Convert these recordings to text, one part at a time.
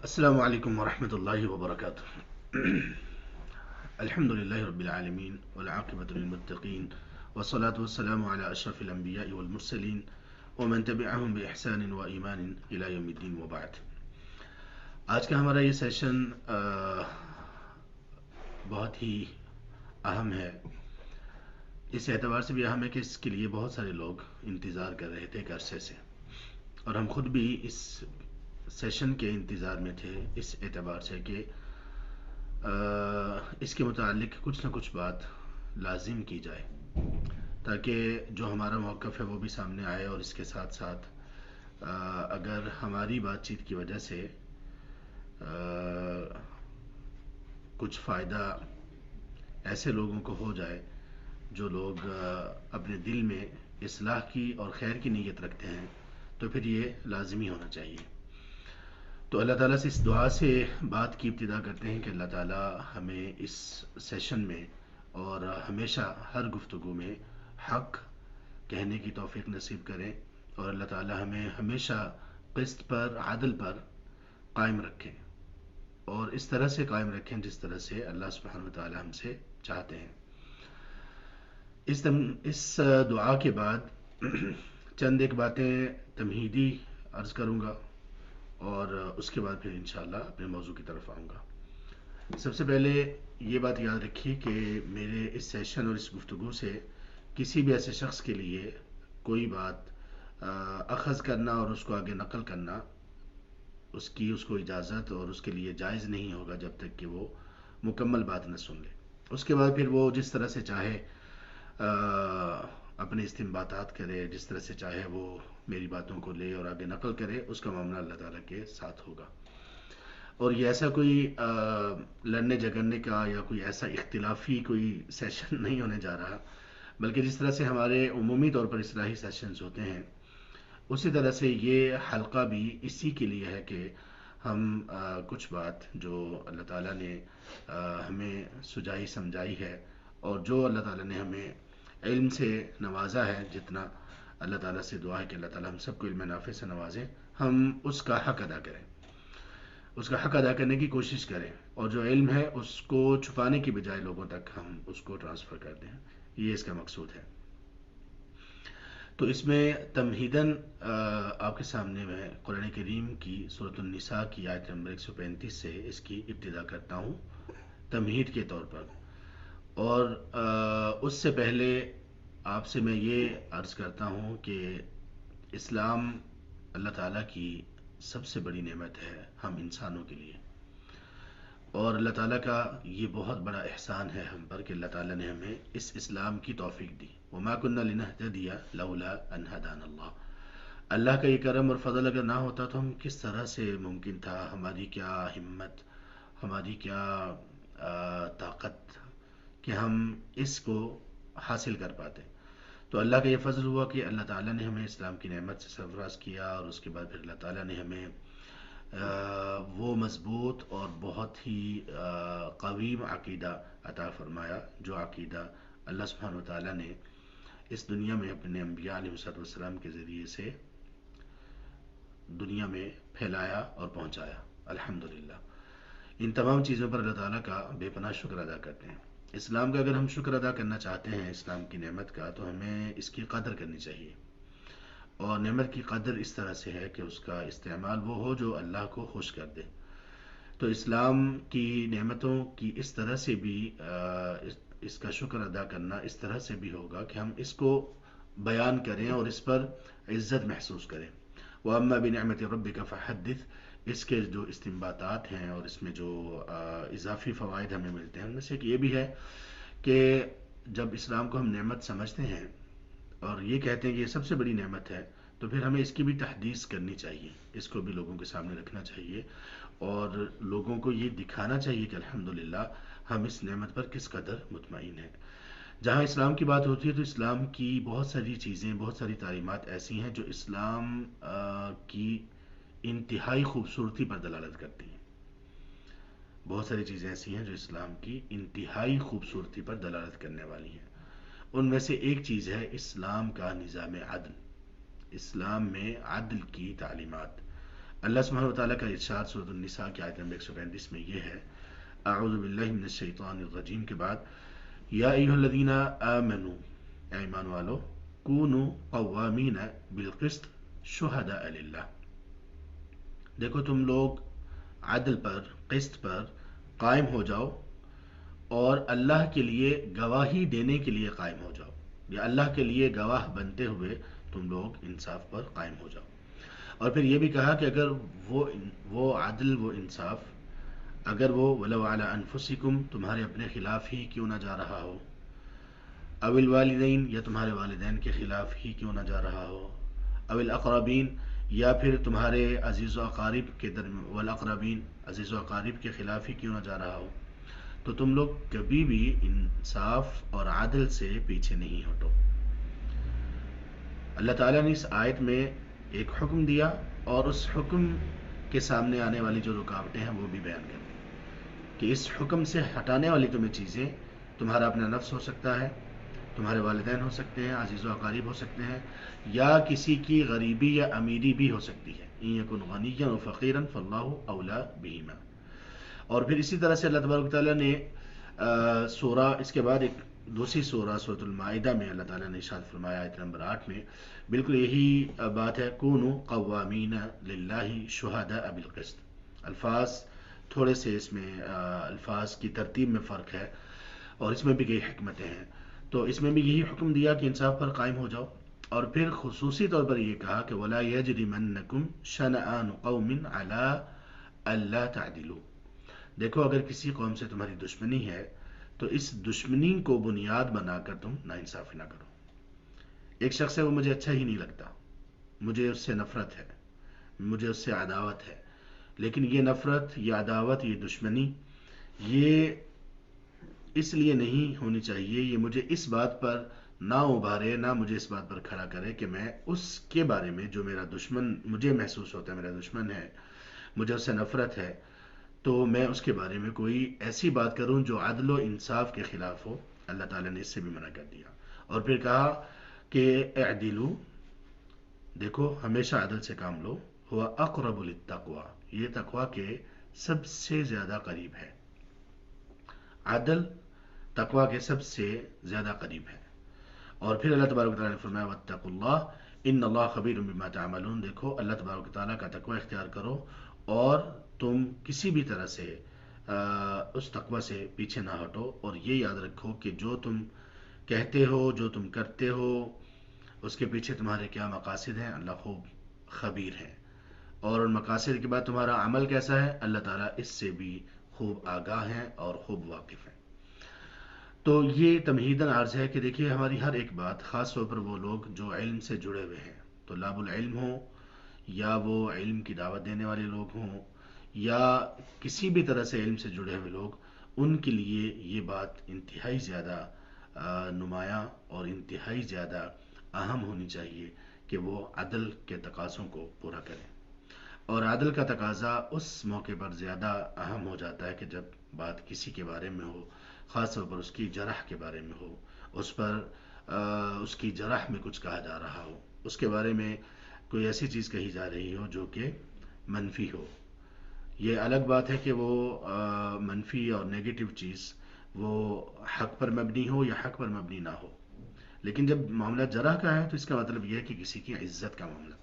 السلام عليكم ورحمة الله وبركاته. الحمد لله رب العالمين والعاقبة للمتقين والصلاة والسلام على أشرف الأنبياء والمرسلين ومن تبعهم بإحسان وإيمان إلى يوم الدين وبعد. آج کا ہمارا یہ سیشن بہت ہی اہم ہے. اس اعتبار سے بھی اہم ہے کہ اس کے لیے بہت سارے لوگ انتظار کر رہے تھے ایک عرصے سے، اور ہم خود بھی اس سیشن کے انتظار میں تھے، اس اعتبار سے کہ اس کے متعلق کچھ نہ کچھ بات لازم کی جائے تاکہ جو ہمارا موقف ہے وہ بھی سامنے آئے، اور اس کے ساتھ ساتھ اگر ہماری بات چیت کی وجہ سے کچھ فائدہ ایسے لوگوں کو ہو جائے جو لوگ اپنے دل میں اصلاح کی اور خیر کی نیت رکھتے ہیں، تو پھر یہ لازمی ہونا چاہیے. تو اللہ تعالیٰ سے اس دعا سے بات کی ابتدا کرتے ہیں کہ اللہ تعالیٰ ہمیں اس سیشن میں اور ہمیشہ ہر گفتگو میں حق کہنے کی توفیق نصیب کریں، اور اللہ تعالیٰ ہمیں ہمیشہ قسط پر، عدل پر قائم رکھیں، اور اس طرح سے قائم رکھیں جس طرح سے اللہ سبحانہ وتعالیٰ ہم سے چاہتے ہیں. اس دعا کے بعد چند ایک باتیں تمہیدی عرض کروں گا، اور اس کے بعد پھر انشاءاللہ اپنے موضوع کی طرف آؤں گا. سب سے پہلے یہ بات یاد رکھیے کہ میرے اس سیشن اور اس گفتگو سے کسی بھی ایسے شخص کے لیے کوئی بات اخذ کرنا اور اس کو آگے نقل کرنا اس کو اجازت اور اس کے لیے جائز نہیں ہوگا جب تک کہ وہ مکمل بات نہ سن لے. اس کے بعد پھر وہ جس طرح سے چاہے اپنے استنباطات کرے، جس طرح سے چاہے وہ میری باتوں کو لے اور آگے نقل کرے، اس کا معاملہ اللہ تعالیٰ کے ساتھ ہوگا. اور یہ ایسا کوئی لڑنے جھگڑنے کا یا کوئی ایسا اختلافی کوئی سیشن نہیں ہونے جا رہا، بلکہ جس طرح سے ہمارے عمومی طور پر اصلاحی سیشنز ہوتے ہیں، اسی طرح سے یہ حلقہ بھی اسی کے لیے ہے کہ ہم کچھ بات جو اللہ تعالیٰ نے ہمیں سجائی سمجھائی ہے، اور جو اللہ تعالیٰ نے ہمیں علم سے نوازا ہے، جتنا اللہ تعالیٰ سے دعا ہے کہ اللہ تعالیٰ ہم سب کو علم نافع سے نوازے، ہم اس کا حق ادا کریں، اس کا حق ادا کرنے کی کوشش کریں، اور جو علم ہے اس کو چھپانے کی بجائے لوگوں تک ہم اس کو ٹرانسفر کر دیں. یہ اس کا مقصود ہے. تو اس میں تمہیداً آپ کے سامنے میں قرآن کریم کی سورۃ النساء کی آیت نمبر 135 سے اس کی ابتدا کرتا ہوں تمہید کے طور پر. اور اس سے پہلے آپ سے میں یہ عرض کرتا ہوں کہ اسلام اللہ تعالیٰ کی سب سے بڑی نعمت ہے ہم انسانوں کے لیے، اور اللہ تعالیٰ کا یہ بہت بڑا احسان ہے ہم پر کہ اللہ تعالیٰ نے ہمیں اس اسلام کی توفیق دی. وما كنا لنهتدي لولا ان هدانا اللہ. اللہ کا یہ کرم اور فضل اگر نہ ہوتا تو ہم کس طرح سے ممکن تھا، ہماری کیا ہمت، ہماری کیا طاقت کہ ہم اس کو حاصل کر پاتے. تو اللہ کا یہ فضل ہوا کہ اللہ تعالیٰ نے ہمیں اسلام کی نعمت سے سرفراز کیا، اور اس کے بعد پھر اللہ تعالیٰ نے ہمیں وہ مضبوط اور بہت ہی قویم عقیدہ عطا فرمایا، جو عقیدہ اللہ سبحانہ وتعالیٰ نے اس دنیا میں اپنے انبیاء علیہ السلام کے ذریعے سے دنیا میں پھیلایا اور پہنچایا. الحمدللہ. ان تمام چیزوں پر اللہ تعالیٰ کا بے پناہ شکر ادا کرتے ہیں. اسلام کا اگر ہم شکر ادا کرنا چاہتے ہیں، اسلام کی نعمت کا، تو ہمیں اس کی قدر کرنی چاہیے. اور نعمت کی قدر اس طرح سے ہے کہ اس کا استعمال وہ ہو جو اللہ کو خوش کر دے. تو اسلام کی نعمتوں کی اس طرح سے بھی اس کا شکر ادا کرنا اس طرح سے بھی ہوگا کہ ہم اس کو بیان کریں اور اس پر عزت محسوس کریں. وَأَمَّا بِنِعْمَةِ رَبِّكَ فَحَدِّثْ. اس کے جو استنباطات ہیں اور اس میں جو اضافی فوائد ہمیں ملتے ہیں، ان میں سے ایک یہ بھی ہے کہ جب اسلام کو ہم نعمت سمجھتے ہیں اور یہ کہتے ہیں کہ یہ سب سے بڑی نعمت ہے، تو پھر ہمیں اس کی بھی تحدیث کرنی چاہیے، اس کو بھی لوگوں کے سامنے رکھنا چاہیے، اور لوگوں کو یہ دکھانا چاہیے کہ الحمدللہ ہم اس نعمت پر کس قدر مطمئن ہیں. جہاں اسلام کی بات ہوتی ہے تو اسلام کی بہت ساری چیزیں، بہت ساری تعلیمات ایسی ہیں جو اسلام کی انتہائی خوبصورتی پر دلالت کرتی ہیں. بہت ساری چیزیں ایسی ہیں جو اسلام کی انتہائی خوبصورتی پر دلالت کرنے والی ہیں. ان میں سے ایک چیز ہے اسلام کا نظام عدل. اسلام میں عدل کی تعلیمات. اللہ سبحانہ و تعالیٰ کا ارشاد سورۃ النساء کی آیت نمبر 135 میں یہ ہے، اعوذ باللہ من الشیطان الرجیم کے بعد، یا ایھا الذین آمنوا، اے ایمان والو، کونوا قوامین بالقسط شہداء للہ، دیکھو تم لوگ عدل پر، قسط پر قائم ہو جاؤ اور اللہ کے لیے گواہی دینے کے لیے قائم ہو جاؤ، یا اللہ کے لیے گواہ بنتے ہوئے تم لوگ انصاف پر قائم ہو جاؤ۔ اور پھر یہ بھی کہا کہ اگر وہ عدل، وہ انصاف، اگر وہ ولو علی انفسکم، تمہارے اپنے خلاف ہی کیوں نہ جا رہا ہو، او الوالدین، یا تمہارے والدین کے خلاف ہی کیوں نہ جا رہا ہو، او الاقربین، یا پھر تمہارے عزیز و اقارب کے درمیان، والاقربین، عزیز و اقارب کے خلاف ہی کیوں نہ جا رہا ہو، تو تم لوگ کبھی بھی انصاف اور عدل سے پیچھے نہیں ہٹو۔ اللہ تعالیٰ نے اس آیت میں ایک حکم دیا اور اس حکم کے سامنے آنے والی جو رکاوٹیں ہیں وہ بھی بیان کر دی، کہ اس حکم سے ہٹانے والی تمہیں چیزیں تمہارا اپنا نفس ہو سکتا ہے، تمہارے والدین ہو سکتے ہیں، عزیز و اقارب ہو سکتے ہیں، یا کسی کی غریبی یا امیری بھی ہو سکتی ہے، ان یکن غنیا و فقیرا فاللہ اولی بہما۔ اور پھر اسی طرح سے اللہ تبارک و تعالیٰ نے سورہ، اس کے بعد ایک دوسری سورہ سورۃ المائدہ میں اللہ تعالیٰ نے ارشاد فرمایا آیت نمبر 8 میں بالکل یہی بات ہے، کونوا قوامین للہ شہداء بالقسط۔ الفاظ تھوڑے سے اس میں الفاظ کی ترتیب میں فرق ہے اور اس میں بھی کئی حکمتیں ہیں، تو اس میں بھی یہی حکم دیا کہ انصاف پر قائم ہو جاؤ، اور پھر خصوصی طور پر یہ کہا کہ ولا یجرمنکم شنآن قوم علی الا تعدلوا، دیکھو اگر کسی قوم سے تمہاری دشمنی ہے تو اس دشمنی کو بنیاد بنا کر تم ناانصافی نہ کرو۔ ایک شخص ہے، وہ مجھے اچھا ہی نہیں لگتا، مجھے اس سے نفرت ہے، مجھے اس سے عداوت ہے، لیکن یہ نفرت، یہ عداوت، یہ دشمنی، یہ اس لیے نہیں ہونی چاہیے، یہ مجھے اس بات پر نہ ابھارے، نہ مجھے اس بات پر کھڑا کرے کہ میں اس کے بارے میں جو میرا دشمن مجھے محسوس ہوتا ہے، میرا دشمن ہے، مجھے اس سے نفرت ہے، تو میں اس کے بارے میں کوئی ایسی بات کروں جو عدل و انصاف کے خلاف ہو۔ اللہ تعالیٰ نے اس سے بھی منع کر دیا، اور پھر کہا کہ اعدلوا، دیکھو ہمیشہ عدل سے کام لو، ہوا اقرب للتقوی، یہ تقوی کے سب سے زیادہ قریب ہے، عدل تقوی کے سب سے زیادہ قریب ہے۔ اور پھر اللہ تبارک و تعالیٰ نے فرمایا واتقوا اللہ ان اللہ خبیر بما تعملون، دیکھو اللہ تبارک و تعالیٰ کا تقوی اختیار کرو اور تم کسی بھی طرح سے اس تقوی سے پیچھے نہ ہٹو، اور یہ یاد رکھو کہ جو تم کہتے ہو، جو تم کرتے ہو، اس کے پیچھے تمہارے کیا مقاصد ہیں اللہ خوب خبیر ہے، اور ان مقاصد کے بعد تمہارا عمل کیسا ہے اللہ تعالیٰ اس سے بھی خوب آگاہ ہیں اور خوب واقف ہیں۔ تو یہ تمہیداً عرض ہے کہ دیکھیے ہماری ہر ایک بات، خاص طور پر وہ لوگ جو علم سے جڑے ہوئے ہیں، طلاب العلم ہوں یا وہ علم کی دعوت دینے والے لوگ ہوں یا کسی بھی طرح سے علم سے جڑے ہوئے لوگ، ان کے لیے یہ بات انتہائی زیادہ نمایاں اور انتہائی زیادہ اہم ہونی چاہیے کہ وہ عدل کے تقاضوں کو پورا کریں، اور عدل کا تقاضا اس موقع پر زیادہ اہم ہو جاتا ہے کہ جب بات کسی کے بارے میں ہو، خاص طور پر اس کی جرح کے بارے میں ہو، اس پر اس کی جرح میں کچھ کہا جا رہا ہو، اس کے بارے میں کوئی ایسی چیز کہی جا رہی ہو جو کہ منفی ہو۔ یہ الگ بات ہے کہ وہ منفی اور نیگیٹو چیز وہ حق پر مبنی ہو یا حق پر مبنی نہ ہو، لیکن جب معاملہ جرح کا ہے تو اس کا مطلب یہ ہے کہ کسی کی عزت کا معاملہ،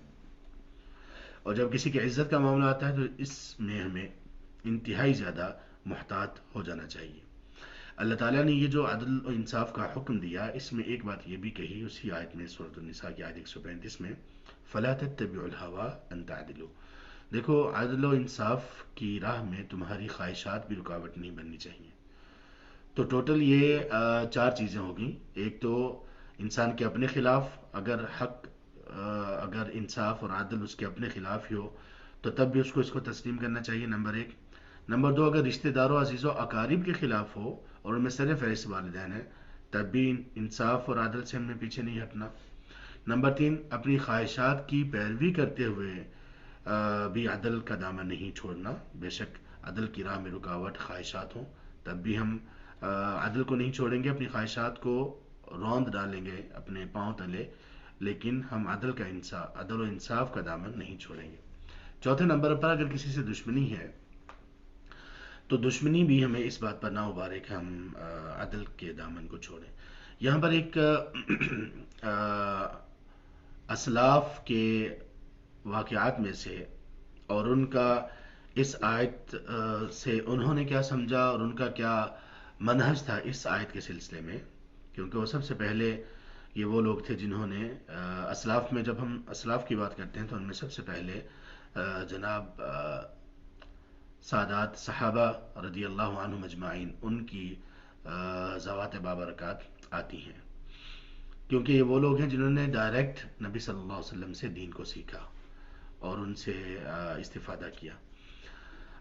اور جب کسی کی عزت کا معاملہ آتا ہے تو اس میں ہمیں انتہائی زیادہ محتاط ہو جانا چاہیے۔ اللہ تعالیٰ نے یہ جو عدل و انصاف کا حکم دیا، اس میں ایک بات یہ بھی کہی اسی آیت میں، سورۃ النساء کی آیت 135 میں، فَلَا تَتَّبِعُوا الْهَوَىٰ أَن تَعْدِلُوا، دیکھو عدل و انصاف کی راہ میں تمہاری خواہشات بھی رکاوٹ نہیں بننی چاہیے۔ تو ٹوٹل یہ چار چیزیں ہوگی، ایک تو انسان کے اپنے خلاف اگر حق، اگر انصاف اور عدل اس کے اپنے خلاف ہی ہو تو تب بھی اس کو تسلیم کرنا چاہیے، نمبر ایک۔ نمبر دو، اگر رشتہ داروں، عزیز و اقارب کے خلاف ہو اور ان میں سر فہرست والدین ہیں، تب بھی انصاف اور عدل سے ہم نے پیچھے نہیں ہٹنا۔ نمبر تین، اپنی خواہشات کی پیروی کرتے ہوئے بھی عدل کا دامن نہیں چھوڑنا، بے شک عدل کی راہ میں رکاوٹ خواہشات ہوں تب بھی ہم عدل کو نہیں چھوڑیں گے، اپنی خواہشات کو روند ڈالیں گے اپنے پاؤں تلے، لیکن ہم عدل و انصاف کا دامن نہیں چھوڑیں گے۔ چوتھے نمبر پر اگر کسی سے دشمنی ہے تو دشمنی بھی ہمیں اس بات پر نہ ابھارے کہ ہم عدل کے دامن کو چھوڑیں. یہاں پر ایک اسلاف کے واقعات میں سے اور ان کا اس آیت سے انہوں نے کیا سمجھا اور ان کا کیا منہج تھا اس آیت کے سلسلے میں، کیونکہ وہ سب سے پہلے یہ وہ لوگ تھے جنہوں نے اسلاف میں، جب ہم اسلاف کی بات کرتے ہیں تو ان میں سب سے پہلے جناب سادات صحابہ رضی اللہ عنہم اجمعین ان کی ذوات بابرکات آتی ہیں، کیونکہ یہ وہ لوگ ہیں جنہوں نے ڈائریکٹ نبی صلی اللہ علیہ وسلم سے دین کو سیکھا اور ان سے استفادہ کیا.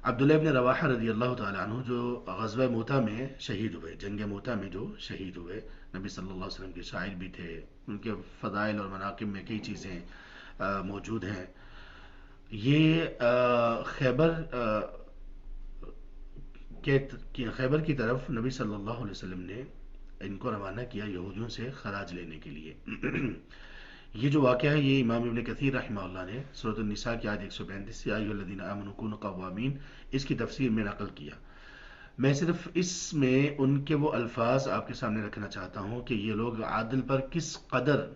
عبداللہ ابن رواحہ رضی اللہ تعالیٰ عنہ جو غزوہ موتا میں شہید ہوئے، جنگ موتا میں جو شہید ہوئے، نبی صلی اللہ علیہ وسلم کے شاعر بھی تھے، ان کے فضائل اور مناقب میں کئی چیزیں موجود ہیں. یہ خیبر خیبر کی طرف نبی صلی اللہ علیہ وسلم نے ان کو روانہ کیا یہودیوں سے خراج لینے کے لیے. یہ جو واقعہ ہے یہ امام ابن کثیر رحمہ اللہ نے سورۃ النساء کی آیت 135 یا ایھا الذین آمنوا کونوا قوامین اس کی تفسیر میں نقل کیا. میں صرف اس میں ان کے وہ الفاظ آپ کے سامنے رکھنا چاہتا ہوں کہ یہ لوگ عدل پر کس قدر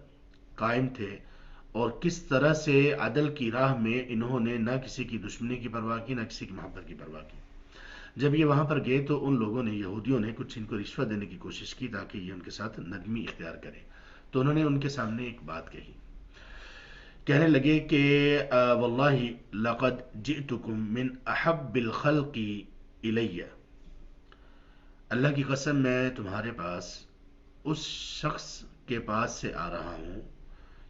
قائم تھے اور کس طرح سے عدل کی راہ میں انہوں نے نہ کسی کی دشمنی کی پرواہ کی نہ کسی کی محبت کی پرواہ کی. جب یہ وہاں پر گئے تو ان لوگوں نے، یہودیوں نے، کچھ ان کو رشوت دینے کی کوشش کی تاکہ یہ ان کے ساتھ نرمی اختیار کرے. تو انہوں نے ان کے سامنے ایک بات کہی، کہنے لگے کہ واللہ لقد جئتکم من احب الخلق الی، اللہ کی قسم میں تمہارے پاس اس شخص کے پاس سے آ رہا ہوں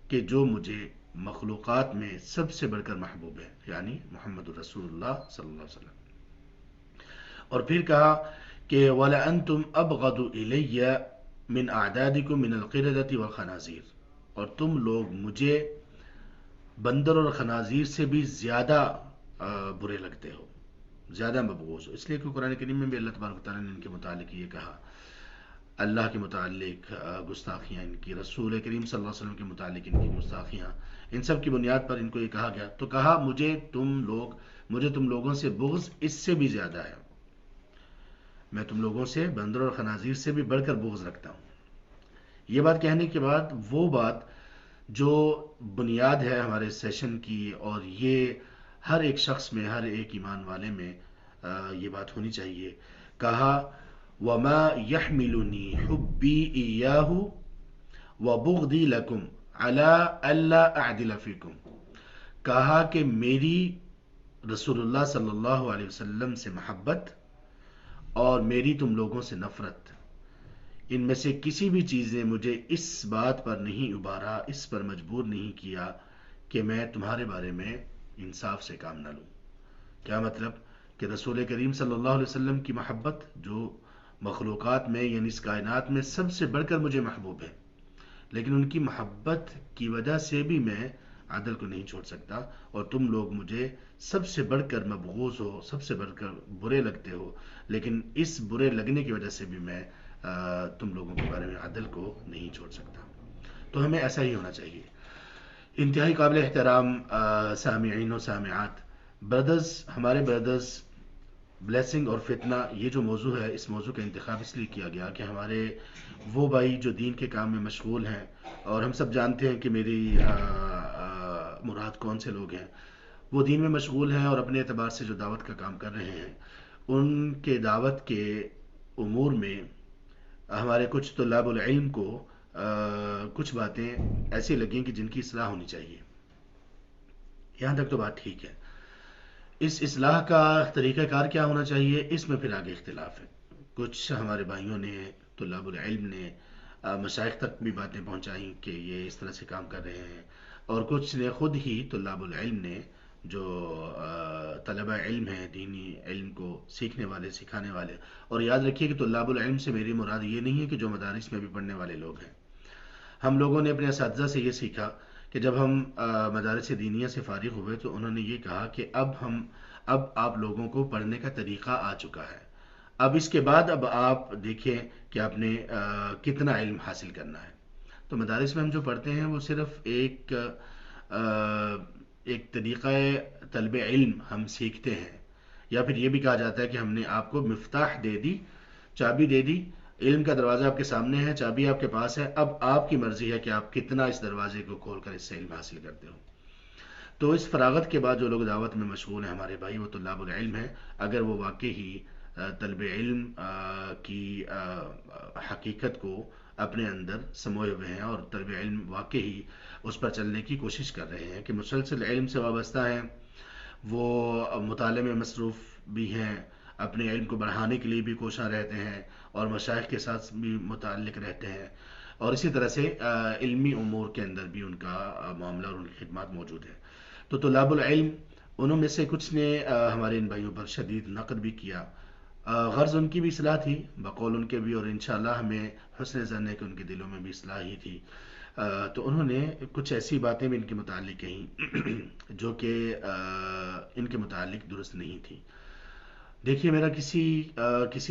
کہ جو مجھے مخلوقات میں سب سے بڑھ کر محبوب ہے، یعنی محمد رسول اللہ صلی اللہ علیہ وسلم. اور پھر کہا کہ وَلَأَنْتُمْ أَبْغَضُ إِلَيَّ مِنْ أَعْدَادِكُمْ مِنَ الْقِرَدَةِ وَالْخَنَازِيرِ، اور تم لوگ مجھے بندر اور خنازیر سے بھی زیادہ برے لگتے ہو، زیادہ مبغوض ہو. اس لیے کہ قرآن کریم میں بھی اللہ تبارک و تعالیٰ نے ان کے متعلق یہ کہا، اللہ کے متعلق گستاخیاں ان کی، رسول کریم صلی اللہ علیہ وسلم کے متعلق ان کی گستاخیاں، ان سب کی بنیاد پر ان کو یہ کہا گیا. تو کہا مجھے تم لوگوں سے بغض اس سے بھی زیادہ ہے، میں تم لوگوں سے بندر اور خنازیر سے بھی بڑھ کر بغض رکھتا ہوں. یہ بات کہنے کے بعد وہ بات جو بنیاد ہے ہمارے سیشن کی، اور یہ ہر ایک شخص میں، ہر ایک ایمان والے میں یہ بات ہونی چاہیے، کہا وَمَا يَحْمِلُنِي حُبِّي إِيَّاهُ وَبُغْضِي لَكُمْ عَلَىٰ أَلَّا أَعْدِلَ فِيكُمْ، کہا کہ میری رسول اللہ صلی اللہ علیہ وسلم سے محبت اور میری تم لوگوں سے نفرت، ان میں سے کسی بھی چیز نے مجھے اس بات پر نہیں ابھارا، اس پر مجبور نہیں کیا کہ میں تمہارے بارے میں انصاف سے کام نہ لوں. کیا مطلب؟ کہ رسول کریم صلی اللہ علیہ وسلم کی محبت جو مخلوقات میں یعنی اس کائنات میں سب سے بڑھ کر مجھے محبوب ہے، لیکن ان کی محبت کی وجہ سے بھی میں عدل کو نہیں چھوڑ سکتا، اور تم لوگ مجھے سب سے بڑھ کر مبغوض ہو، سب سے بڑھ کر برے لگتے ہو، لیکن اس برے لگنے کی وجہ سے بھی میں تم لوگوں کے بارے میں عدل کو نہیں چھوڑ سکتا. تو ہمیں ایسا ہی ہونا چاہیے. انتہائی قابل احترام سامعین و سامعات، ہمارے بردرز بلیسنگ اور فتنہ، یہ جو موضوع ہے، اس موضوع کا انتخاب اس لیے کیا گیا کہ ہمارے وہ بھائی جو دین کے کام میں مشغول ہیں، اور ہم سب جانتے ہیں کہ میری مراد کون سے لوگ ہیں، وہ دین میں مشغول ہیں اور اپنے اعتبار سے جو دعوت کا کام کر رہے ہیں، ان کے دعوت کے امور میں ہمارے کچھ طلاب العلم کو کچھ باتیں ایسی لگیں کہ جن کی اصلاح ہونی چاہیے. یہاں تک تو بات ٹھیک ہے. اس اصلاح کا طریقہ کار کیا ہونا چاہیے، اس میں پھر آگے اختلاف ہے. کچھ ہمارے بھائیوں نے، طلاب العلم نے مشائخ تک بھی باتیں پہنچائیں کہ یہ اس طرح سے کام کر رہے ہیں، اور کچھ نے خود ہی طلاب العلم نے، جو طلبہ علم ہیں، دینی علم کو سیکھنے والے، سکھانے والے. اور یاد رکھیے کہ طلاب العلم سے میری مراد یہ نہیں ہے کہ جو مدارس میں بھی پڑھنے والے لوگ ہیں. ہم لوگوں نے اپنے اساتذہ سے یہ سیکھا کہ جب ہم مدارس دینیہ سے فارغ ہوئے تو انہوں نے یہ کہا کہ اب آپ لوگوں کو پڑھنے کا طریقہ آ چکا ہے، اب اس کے بعد اب آپ دیکھیں کہ آپ نے کتنا علم حاصل کرنا ہے. تو مدارس میں ہم جو پڑھتے ہیں وہ صرف ایک ایک طریقہ طلب علم ہم سیکھتے ہیں، یا پھر یہ بھی کہا جاتا ہے کہ ہم نے آپ کو مفتاح دے دی، چابی دے دی، علم کا دروازہ آپ کے سامنے ہے، چابی آپ کے پاس ہے، اب آپ کی مرضی ہے کہ آپ کتنا اس دروازے کو کھول کر اس سے علم حاصل کرتے ہو۔ تو اس فراغت کے بعد جو لوگ دعوت میں مشغول ہیں ہمارے بھائی، وہ طلاب العلم ہیں، اگر وہ واقعی ہی طلب علم کی حقیقت کو اپنے اندر سموئے ہوئے ہیں، اور طلب علم واقعی ہی اس پر چلنے کی کوشش کر رہے ہیں کہ مسلسل علم سے وابستہ ہیں، وہ مطالعے میں مصروف بھی ہیں، اپنے علم کو بڑھانے کے لیے بھی کوشاں رہتے ہیں، اور مشائخ کے ساتھ بھی متعلق رہتے ہیں، اور اسی طرح سے علمی امور کے اندر بھی ان کا معاملہ اور ان کی خدمات موجود ہے۔ تو طلاب العلم، انہوں میں سے کچھ نے ہمارے ان بھائیوں پر شدید نقد بھی کیا، غرض ان کی بھی اصلاح تھی بقول ان کے بھی، اور انشاءاللہ ہمیں حسن ظن ہے کہ ان کے دلوں میں بھی اصلاح ہی تھی۔ تو انہوں نے کچھ ایسی باتیں بھی ان کے متعلق کہیں جو کہ ان کے متعلق درست نہیں تھی۔ دیکھیے، میرا کسی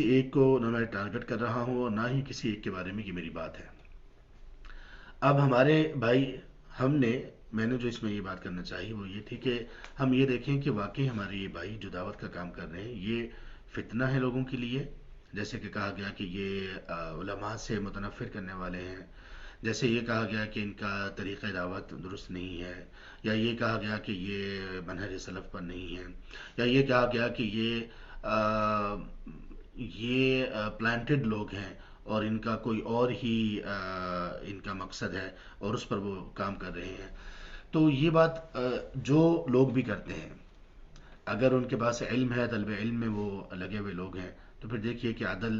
ایک کو نہ میں ٹارگٹ کر رہا ہوں، اور نہ ہی کسی ایک کے بارے میں یہ میری بات ہے۔ اب ہمارے بھائی، ہم نے میں نے جو اس میں یہ بات کرنا چاہی وہ یہ تھی کہ ہم یہ دیکھیں کہ واقعی ہمارے یہ بھائی جو دعوت کا کام کر رہے ہیں، یہ فتنہ ہے لوگوں کے لیے، جیسے کہ کہا گیا کہ یہ علماء سے متنفر کرنے والے ہیں، جیسے یہ کہا گیا کہ ان کا طریقہ دعوت درست نہیں ہے، یا یہ کہا گیا کہ یہ منہج سلف پر نہیں ہے، یا یہ کہا گیا کہ یہ پلانٹڈ لوگ ہیں، اور ان کا کوئی اور ہی ان کا مقصد ہے، اور اس پر وہ کام کر رہے ہیں۔ تو یہ بات جو لوگ بھی کرتے ہیں، اگر ان کے پاس علم ہے، طلب علم میں وہ لگے ہوئے لوگ ہیں، تو پھر دیکھیے کہ عدل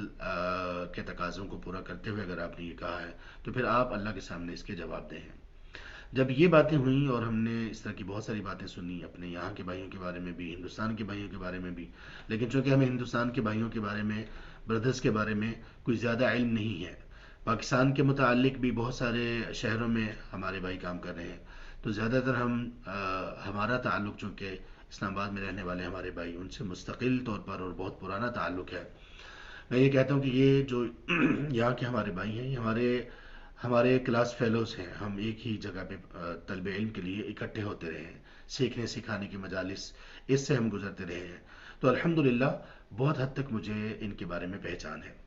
کے تقاضوں کو پورا کرتے ہوئے اگر آپ نے یہ کہا ہے، تو پھر آپ اللہ کے سامنے اس کے جواب دہ ہیں۔ جب یہ باتیں ہوئیں، اور ہم نے اس طرح کی بہت ساری باتیں سنی اپنے یہاں کے بھائیوں کے بارے میں بھی، ہندوستان کے بھائیوں کے بارے میں بھی، لیکن چونکہ ہمیں ہندوستان کے بھائیوں کے بارے میں، بردرز کے بارے میں کوئی زیادہ علم نہیں ہے، پاکستان کے متعلق بھی بہت سارے شہروں میں ہمارے بھائی کام کر رہے ہیں، تو زیادہ تر ہمارا تعلق چونکہ اسلام آباد میں رہنے والے ہمارے بھائی، ان سے مستقل طور پر اور بہت پرانا تعلق ہے۔ میں یہ کہتا ہوں کہ یہ جو یہاں کے ہمارے بھائی ہیں، یہ ہمارے کلاس فیلوز ہیں، ہم ایک ہی جگہ پہ طلب علم کے لیے اکٹھے ہوتے رہے ہیں، سیکھنے سکھانے کی مجالس، اس سے ہم گزرتے رہے ہیں، تو الحمدللہ بہت حد تک مجھے ان کے بارے میں پہچان ہے۔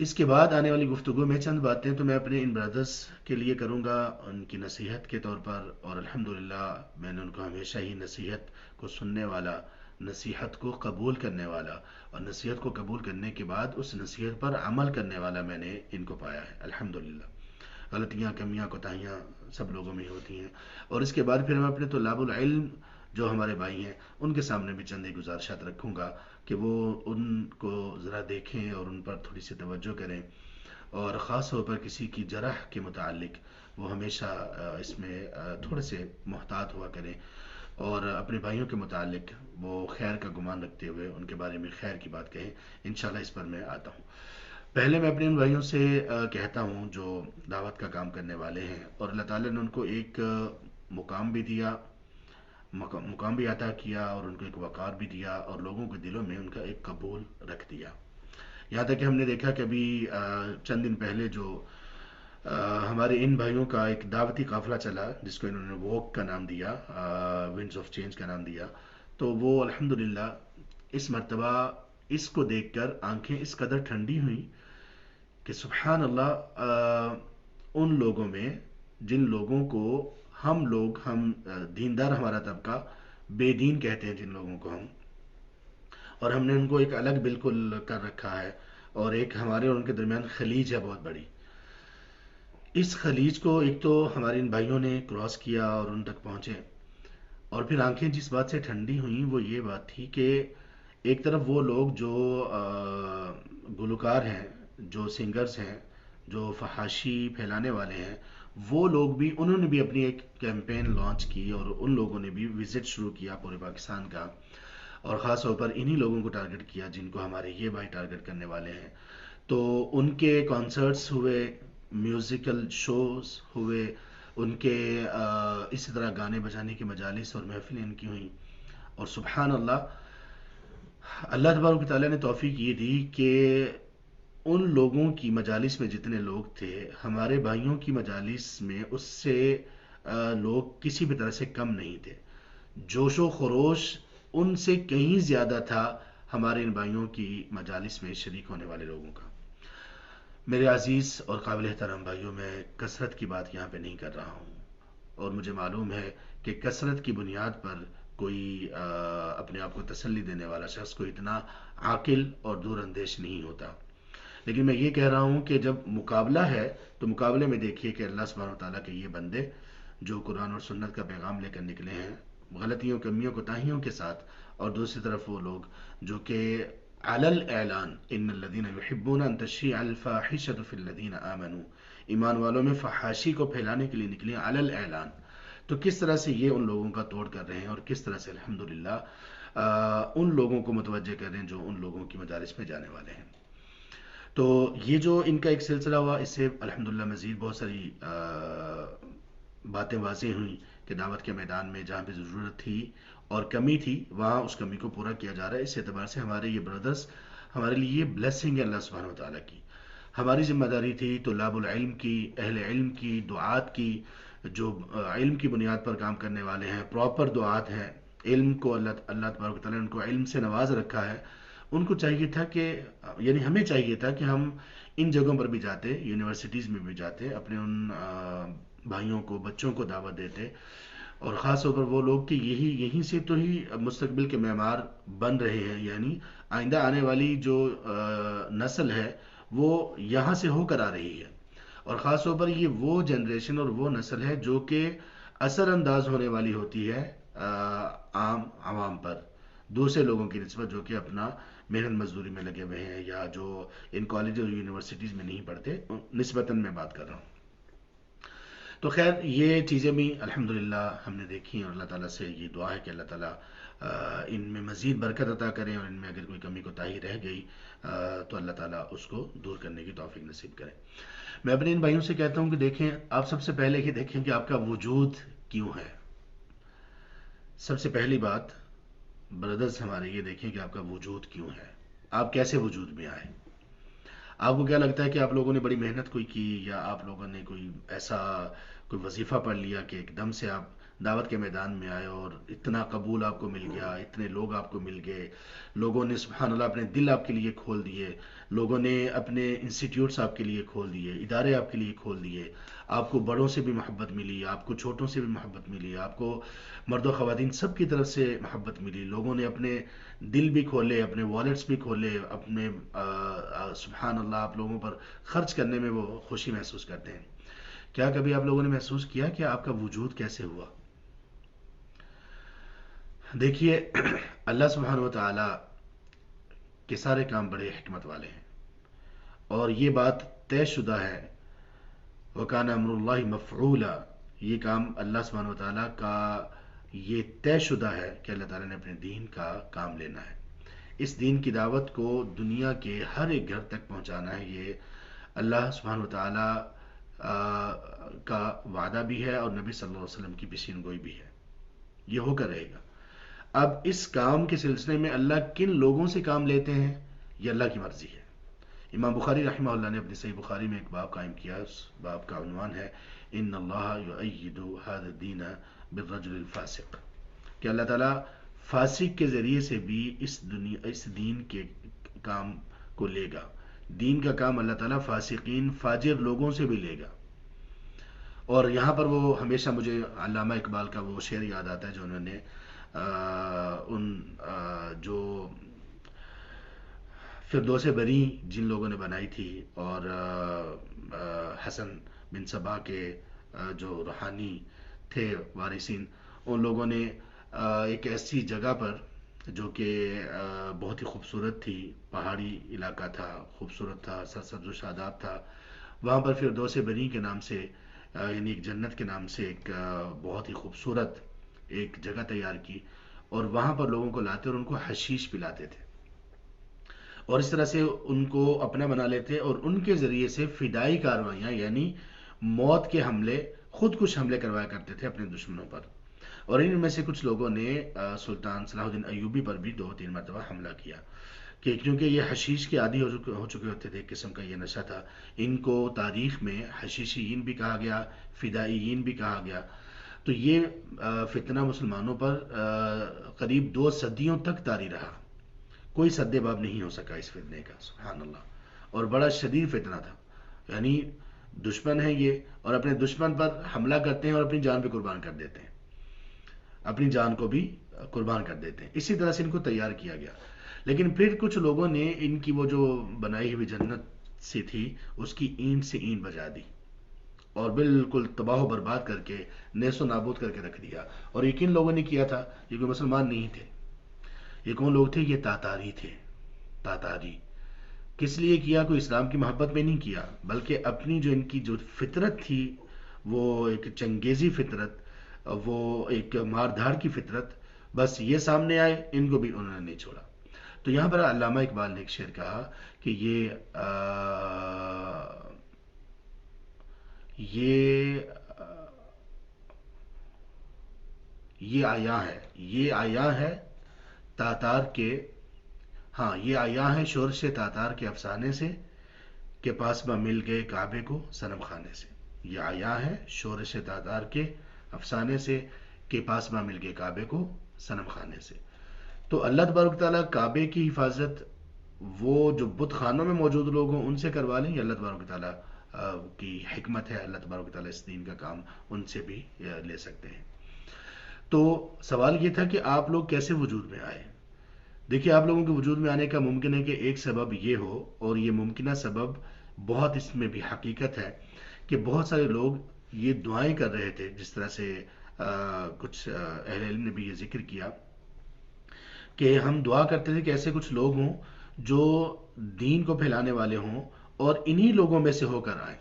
اس کے بعد آنے والی گفتگو میں چند باتیں تو میں اپنے ان بردرز کے لیے کروں گا، ان کی نصیحت کے طور پر، اور الحمدللہ میں نے ان کو ہمیشہ ہی نصیحت کو سننے والا، نصیحت کو قبول کرنے والا، اور نصیحت کو قبول کرنے کے بعد اس نصیحت پر عمل کرنے والا میں نے ان کو پایا ہے الحمدللہ۔ غلطیاں، کمیاں، کوتاہیاں سب لوگوں میں ہوتی ہیں، اور اس کے بعد پھر میں اپنے طلاب العلم جو ہمارے بھائی ہیں ان کے سامنے بھی چند ایک گزارشات رکھوں گا کہ وہ ان کو ذرا دیکھیں اور ان پر تھوڑی سی توجہ کریں، اور خاص طور پر کسی کی جرح کے متعلق وہ ہمیشہ اس میں تھوڑے سے محتاط ہوا کریں، اور اپنے بھائیوں کے متعلق وہ خیر کا گمان رکھتے ہوئے ان کے بارے میں خیر کی بات کہیں۔ انشاءاللہ اس پر میں آتا ہوں۔ پہلے میں اپنے ان بھائیوں سے کہتا ہوں جو دعوت کا کام کرنے والے ہیں، اور اللہ تعالیٰ نے ان کو ایک مقام بھی دیا، مقام بھی عطا کیا، اور ان کو ایک وقار بھی دیا، اور لوگوں کے دلوں میں ان کا ایک قبول رکھ دیا۔ یہاں تک کہ ہم نے دیکھا کہ ابھی چند دن پہلے جو ہمارے ان بھائیوں کا ایک دعوتی قافلہ چلا، جس کو انہوں نے ووک کا نام دیا، ونڈز آف چینج کا نام دیا، تو وہ الحمدللہ اس مرتبہ اس کو دیکھ کر آنکھیں اس قدر ٹھنڈی ہوئیں کہ سبحان اللہ، ان لوگوں میں جن لوگوں کو ہم دیندار ہمارا طبقہ بے دین کہتے ہیں، جن لوگوں کو ہم، اور ہم نے ان کو ایک الگ بالکل کر رکھا ہے، اور ایک ہمارے اور ان کے درمیان خلیج ہے بہت بڑی۔ اس خلیج کو ایک تو ہمارے ان بھائیوں نے کراس کیا اور ان تک پہنچے، اور پھر آنکھیں جس بات سے ٹھنڈی ہوئیں وہ یہ بات تھی کہ ایک طرف وہ لوگ جو گلوکار ہیں، جو سنگرز ہیں، جو فحاشی پھیلانے والے ہیں، وہ لوگ بھی، انہوں نے بھی اپنی ایک کیمپین لانچ کی، اور ان لوگوں نے بھی وزٹ شروع کیا پورے پاکستان کا، اور خاص طور پر انہی لوگوں کو ٹارگٹ کیا جن کو ہمارے یہ بھائی ٹارگٹ کرنے والے ہیں۔ تو ان کے کانسرٹس ہوئے، میوزیکل شوز ہوئے، ان کے اسی طرح گانے بجانے کی مجالس اور محفلیں ان کی ہوئیں، اور سبحان اللہ، اللہ تبارک و تعالیٰ نے توفیق یہ دی کہ ان لوگوں کی مجالس میں جتنے لوگ تھے، ہمارے بھائیوں کی مجالس میں اس سے لوگ کسی بھی طرح سے کم نہیں تھے. جوش و خروش ان سے کہیں زیادہ تھا ہمارے ان بھائیوں کی مجالس میں شریک ہونے والے لوگوں کا. میرے عزیز اور قابل احترام بھائیوں، میں کثرت کی بات یہاں پہ نہیں کر رہا ہوں، اور مجھے معلوم ہے کہ کثرت کی بنیاد پر کوئی اپنے آپ کو تسلی دینے والا شخص کوئی اتنا عاقل اور دور اندیش نہیں ہوتا. لیکن میں یہ کہہ رہا ہوں کہ جب مقابلہ ہے تو مقابلے میں دیکھیے کہ اللہ سبحانہ و تعالیٰ کے یہ بندے جو قرآن اور سنت کا پیغام لے کر نکلے ہیں غلطیوں کمیوں کوتاہیوں کے ساتھ، اور دوسری طرف وہ لوگ جو کہ علی الاعلان ان الذین یحبون ان تشیع الفاحشۃ فی الذین آمنوا، ایمان والوں میں فحاشی کو پھیلانے کے لیے نکلے علی الاعلان. تو کس طرح سے یہ ان لوگوں کا توڑ کر رہے ہیں، اور کس طرح سے الحمدللہ ان لوگوں کو متوجہ کر رہے ہیں جو ان لوگوں کی مجالس میں جانے والے ہیں. تو یہ جو ان کا ایک سلسلہ ہوا، اس سے الحمدللہ مزید بہت ساری باتیں واضح ہوئیں کہ دعوت کے میدان میں جہاں پہ ضرورت تھی اور کمی تھی وہاں اس کمی کو پورا کیا جا رہا ہے. اس اعتبار سے ہمارے یہ بردرز ہمارے لیے یہ بلیسنگ ہے اللہ سبحانہ و تعالیٰ کی. ہماری ذمہ داری تھی طلاب العلم کی، اہل علم کی، دعات کی، جو علم کی بنیاد پر کام کرنے والے ہیں، پراپر دعات ہیں، علم کو اللہ تبارک و تعالیٰ نے ان کو علم سے نواز رکھا ہے. ان کو چاہیے تھا کہ یعنی ہمیں چاہیے تھا کہ ہم ان جگہوں پر بھی جاتے، یونیورسٹیز میں بھی جاتے، اپنے ان بھائیوں کو، بچوں کو دعوت دیتے، اور خاص طور پر وہ لوگ کہ یہیں سے تو ہی مستقبل کے معمار بن رہے ہیں. یعنی آئندہ آنے والی جو نسل ہے وہ یہاں سے ہو کر آ رہی ہے، اور خاص طور پر یہ وہ جنریشن اور وہ نسل ہے جو کہ اثر انداز ہونے والی ہوتی ہے عام عوام پر، دوسرے لوگوں کی نسبت جو کہ اپنا محنت مزدوری میں لگے ہوئے ہیں یا جو ان کالج اور یونیورسٹیز میں نہیں پڑھتے، نسبتاً میں بات کر رہا ہوں. تو خیر یہ چیزیں بھی الحمدللہ ہم نے دیکھی ہیں، اور اللہ تعالیٰ سے یہ دعا ہے کہ اللہ تعالیٰ ان میں مزید برکت عطا کریں، اور ان میں اگر کوئی کمی کوتاہی رہ گئی تو اللہ تعالیٰ اس کو دور کرنے کی توفیق نصیب کرے. میں اپنے ان بھائیوں سے کہتا ہوں کہ دیکھیں، آپ سب سے پہلے یہ دیکھیں کہ آپ کا وجود کیوں ہے. سب سے پہلی بات بردرز ہمارے یہ دیکھیں کہ آپ کا وجود کیوں ہے، آپ کیسے وجود میں آئے. آپ کو کیا لگتا ہے کہ آپ لوگوں نے بڑی محنت کوئی کی، یا آپ لوگوں نے کوئی ایسا کوئی وظیفہ پڑھ لیا کہ ایک دم سے آپ دعوت کے میدان میں آئے اور اتنا قبول آپ کو مل گیا، اتنے لوگ آپ کو مل گئے، لوگوں نے سبحان اللہ اپنے دل آپ کے لیے کھول دیے، لوگوں نے اپنے انسٹیٹیوٹس آپ کے لیے کھول دیے، ادارے آپ کے لیے کھول دیے، آپ کو بڑوں سے بھی محبت ملی، آپ کو چھوٹوں سے بھی محبت ملی، آپ کو مرد و خواتین سب کی طرف سے محبت ملی، لوگوں نے اپنے دل بھی کھولے، اپنے والٹس بھی کھولے، اپنے سبحان اللہ آپ لوگوں پر خرچ کرنے میں وہ خوشی محسوس کرتے ہیں. کیا کبھی آپ لوگوں نے محسوس کیا کہ آپ کا وجود کیسے ہوا؟ دیکھیے اللہ سبحانہ و تعالی کے سارے کام بڑے حکمت والے ہیں، اور یہ بات طے شدہ ہے، وَكَانَ أَمْرُ اللَّهِ مَفْعُولًا، یہ کام اللہ سبحانہ و تعالیٰ کا یہ طے شدہ ہے کہ اللہ تعالیٰ نے اپنے دین کا کام لینا ہے. اس دین کی دعوت کو دنیا کے ہر ایک گھر تک پہنچانا ہے. یہ اللہ سبحانہ و تعالیٰ کا وعدہ بھی ہے، اور نبی صلی اللہ علیہ وسلم کی پیشین گوئی بھی ہے، یہ ہو کر رہے گا. اب اس کام کے سلسلے میں اللہ کن لوگوں سے کام لیتے ہیں یہ اللہ کی مرضی ہے. امام بخاری رحمہ اللہ نے اپنی صحیح بخاری میں ایک باب قائم کیا، اس باب کا عنوان ہے ان اللہ یؤید ھذا الدین بالرجل الفاسق، کہ اللہ تعالیٰ فاسق کے ذریعے سے بھی اس دین کے کام کو لے گا. دین کا کام اللہ تعالیٰ فاسقین فاجر لوگوں سے بھی لے گا. اور یہاں پر وہ ہمیشہ مجھے علامہ اقبال کا وہ شعر یاد آتا ہے جو انہوں نے جو فردوس بری جن لوگوں نے بنائی تھی، اور حسن بن صبا کے جو روحانی تھے وارثین، ان لوگوں نے ایک ایسی جگہ پر جو کہ بہت ہی خوبصورت تھی، پہاڑی علاقہ تھا، خوبصورت تھا، سرسبز و شاداب تھا، وہاں پر فردوس بری کے نام سے یعنی ایک جنت کے نام سے ایک بہت ہی خوبصورت ایک جگہ تیار کی، اور وہاں پر لوگوں کو لاتے اور ان کو حشیش پلاتے تھے، اور اس طرح سے ان کو اپنا بنا لیتے، اور ان کے ذریعے سے فدائی کاروائیاں یعنی موت کے حملے، خود کش حملے کروایا کرتے تھے اپنے دشمنوں پر. اور ان میں سے کچھ لوگوں نے سلطان صلاح الدین ایوبی پر بھی 2-3 مرتبہ حملہ کیا، کہ کیونکہ یہ حشیش کے عادی ہو چکے ہوتے تھے، ایک قسم کا یہ نشہ تھا. ان کو تاریخ میں حشیشیین بھی کہا گیا، فدائیین بھی کہا گیا. تو یہ فتنہ مسلمانوں پر قریب 2 صدیوں تک طاری رہا. کوئی سد باب نہیں ہو سکا اس فتنے کا، سبحان اللہ. اور بڑا شدید فتنہ تھا. یعنی دشمن ہے یہ، اور اپنے دشمن پر حملہ کرتے ہیں اور اپنی جان بھی قربان کر دیتے ہیں، اپنی جان کو بھی قربان کر دیتے ہیں. اسی طرح سے ان کو تیار کیا گیا. لیکن پھر کچھ لوگوں نے ان کی وہ جو بنائی ہوئی جنت سی تھی اس کی اینٹ سے اینٹ بجا دی اور بالکل تباہ و برباد کر کے نیست و نابود کر کے رکھ دیا. اور یہ کن لوگوں نے کیا تھا؟ یہ کوئی مسلمان نہیں تھے. یہ کون لوگ تھے؟ یہ تاتاری تھے. تاتاری. کس لیے کیا؟ کوئی اسلام کی محبت میں نہیں کیا، بلکہ اپنی جو ان کی جو فطرت تھی، وہ ایک چنگیزی فطرت، وہ ایک مار دھاڑ کی فطرت، بس یہ سامنے آئے، ان کو بھی انہوں نے نہیں چھوڑا. تو یہاں پر علامہ اقبال نے ایک شعر کہا کہ یہ یہ آیا ہے تاتار کے، ہاں یہ آیا ہے شورش تاتار کے افسانے سے، کہ پاس میں مل گئے کعبے کو صنم خانے سے. یہ آیا ہے شورش تاتار کے افسانے سے، کہ پاس میں مل گئے کعبے کو صنم خانے سے. تو اللہ تبارک تعالیٰ کعبے کی حفاظت وہ جو بت خانوں میں موجود لوگ ہوں ان سے کروا لیں، یہ اللہ تبارک تعالیٰ کی حکمت ہے. اللہ تبارک تعالیٰ اس دین کا کام ان سے بھی لے سکتے ہیں. تو سوال یہ تھا کہ آپ لوگ کیسے وجود میں آئے. دیکھیے، آپ لوگوں کے وجود میں آنے کا ممکن ہے کہ ایک سبب یہ ہو، اور یہ ممکنہ سبب بہت اس میں بھی حقیقت ہے، کہ بہت سارے لوگ یہ دعائیں کر رہے تھے، جس طرح سے کچھ اہل علم نے بھی یہ ذکر کیا کہ ہم دعا کرتے تھے کہ ایسے کچھ لوگ ہوں جو دین کو پھیلانے والے ہوں اور انہی لوگوں میں سے ہو کر آئیں.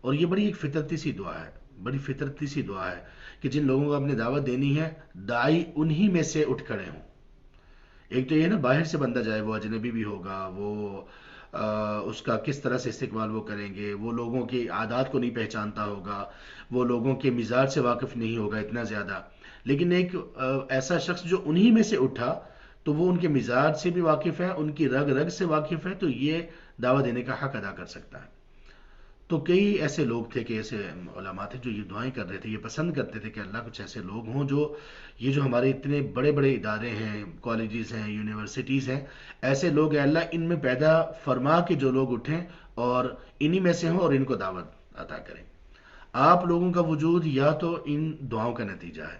اور یہ بڑی ایک فطرتی سی دعا ہے، بڑی فطرتی سی دعا ہے کہ جن لوگوں کو اپنی دعوت دینی ہے، داعی انہی میں سے اٹھ کھڑے ہوں. ایک تو یہ نا باہر سے بندہ جائے، وہ اجنبی بھی ہوگا، وہ اس کا کس طرح سے استقبال وہ کریں گے، وہ لوگوں کی عادات کو نہیں پہچانتا ہوگا، وہ لوگوں کے مزاج سے واقف نہیں ہوگا اتنا زیادہ. لیکن ایک ایسا شخص جو انہی میں سے اٹھا تو وہ ان کے مزاج سے بھی واقف ہے، ان کی رگ رگ سے واقف ہے، تو یہ دعوت دینے کا حق ادا کر سکتا ہے. تو کئی ایسے لوگ تھے، کہ ایسے علماء تھے جو یہ دعائیں کر رہے تھے، یہ پسند کرتے تھے کہ اللہ کچھ ایسے لوگ ہوں جو یہ جو ہمارے اتنے بڑے بڑے ادارے ہیں، کالجز ہیں، یونیورسٹیز ہیں، ایسے لوگ ہیں اللہ ان میں پیدا فرما کے جو لوگ اٹھیں اور انہی میں سے ہوں اور ان کو دعوت عطا کریں. آپ لوگوں کا وجود یا تو ان دعاؤں کا نتیجہ ہے،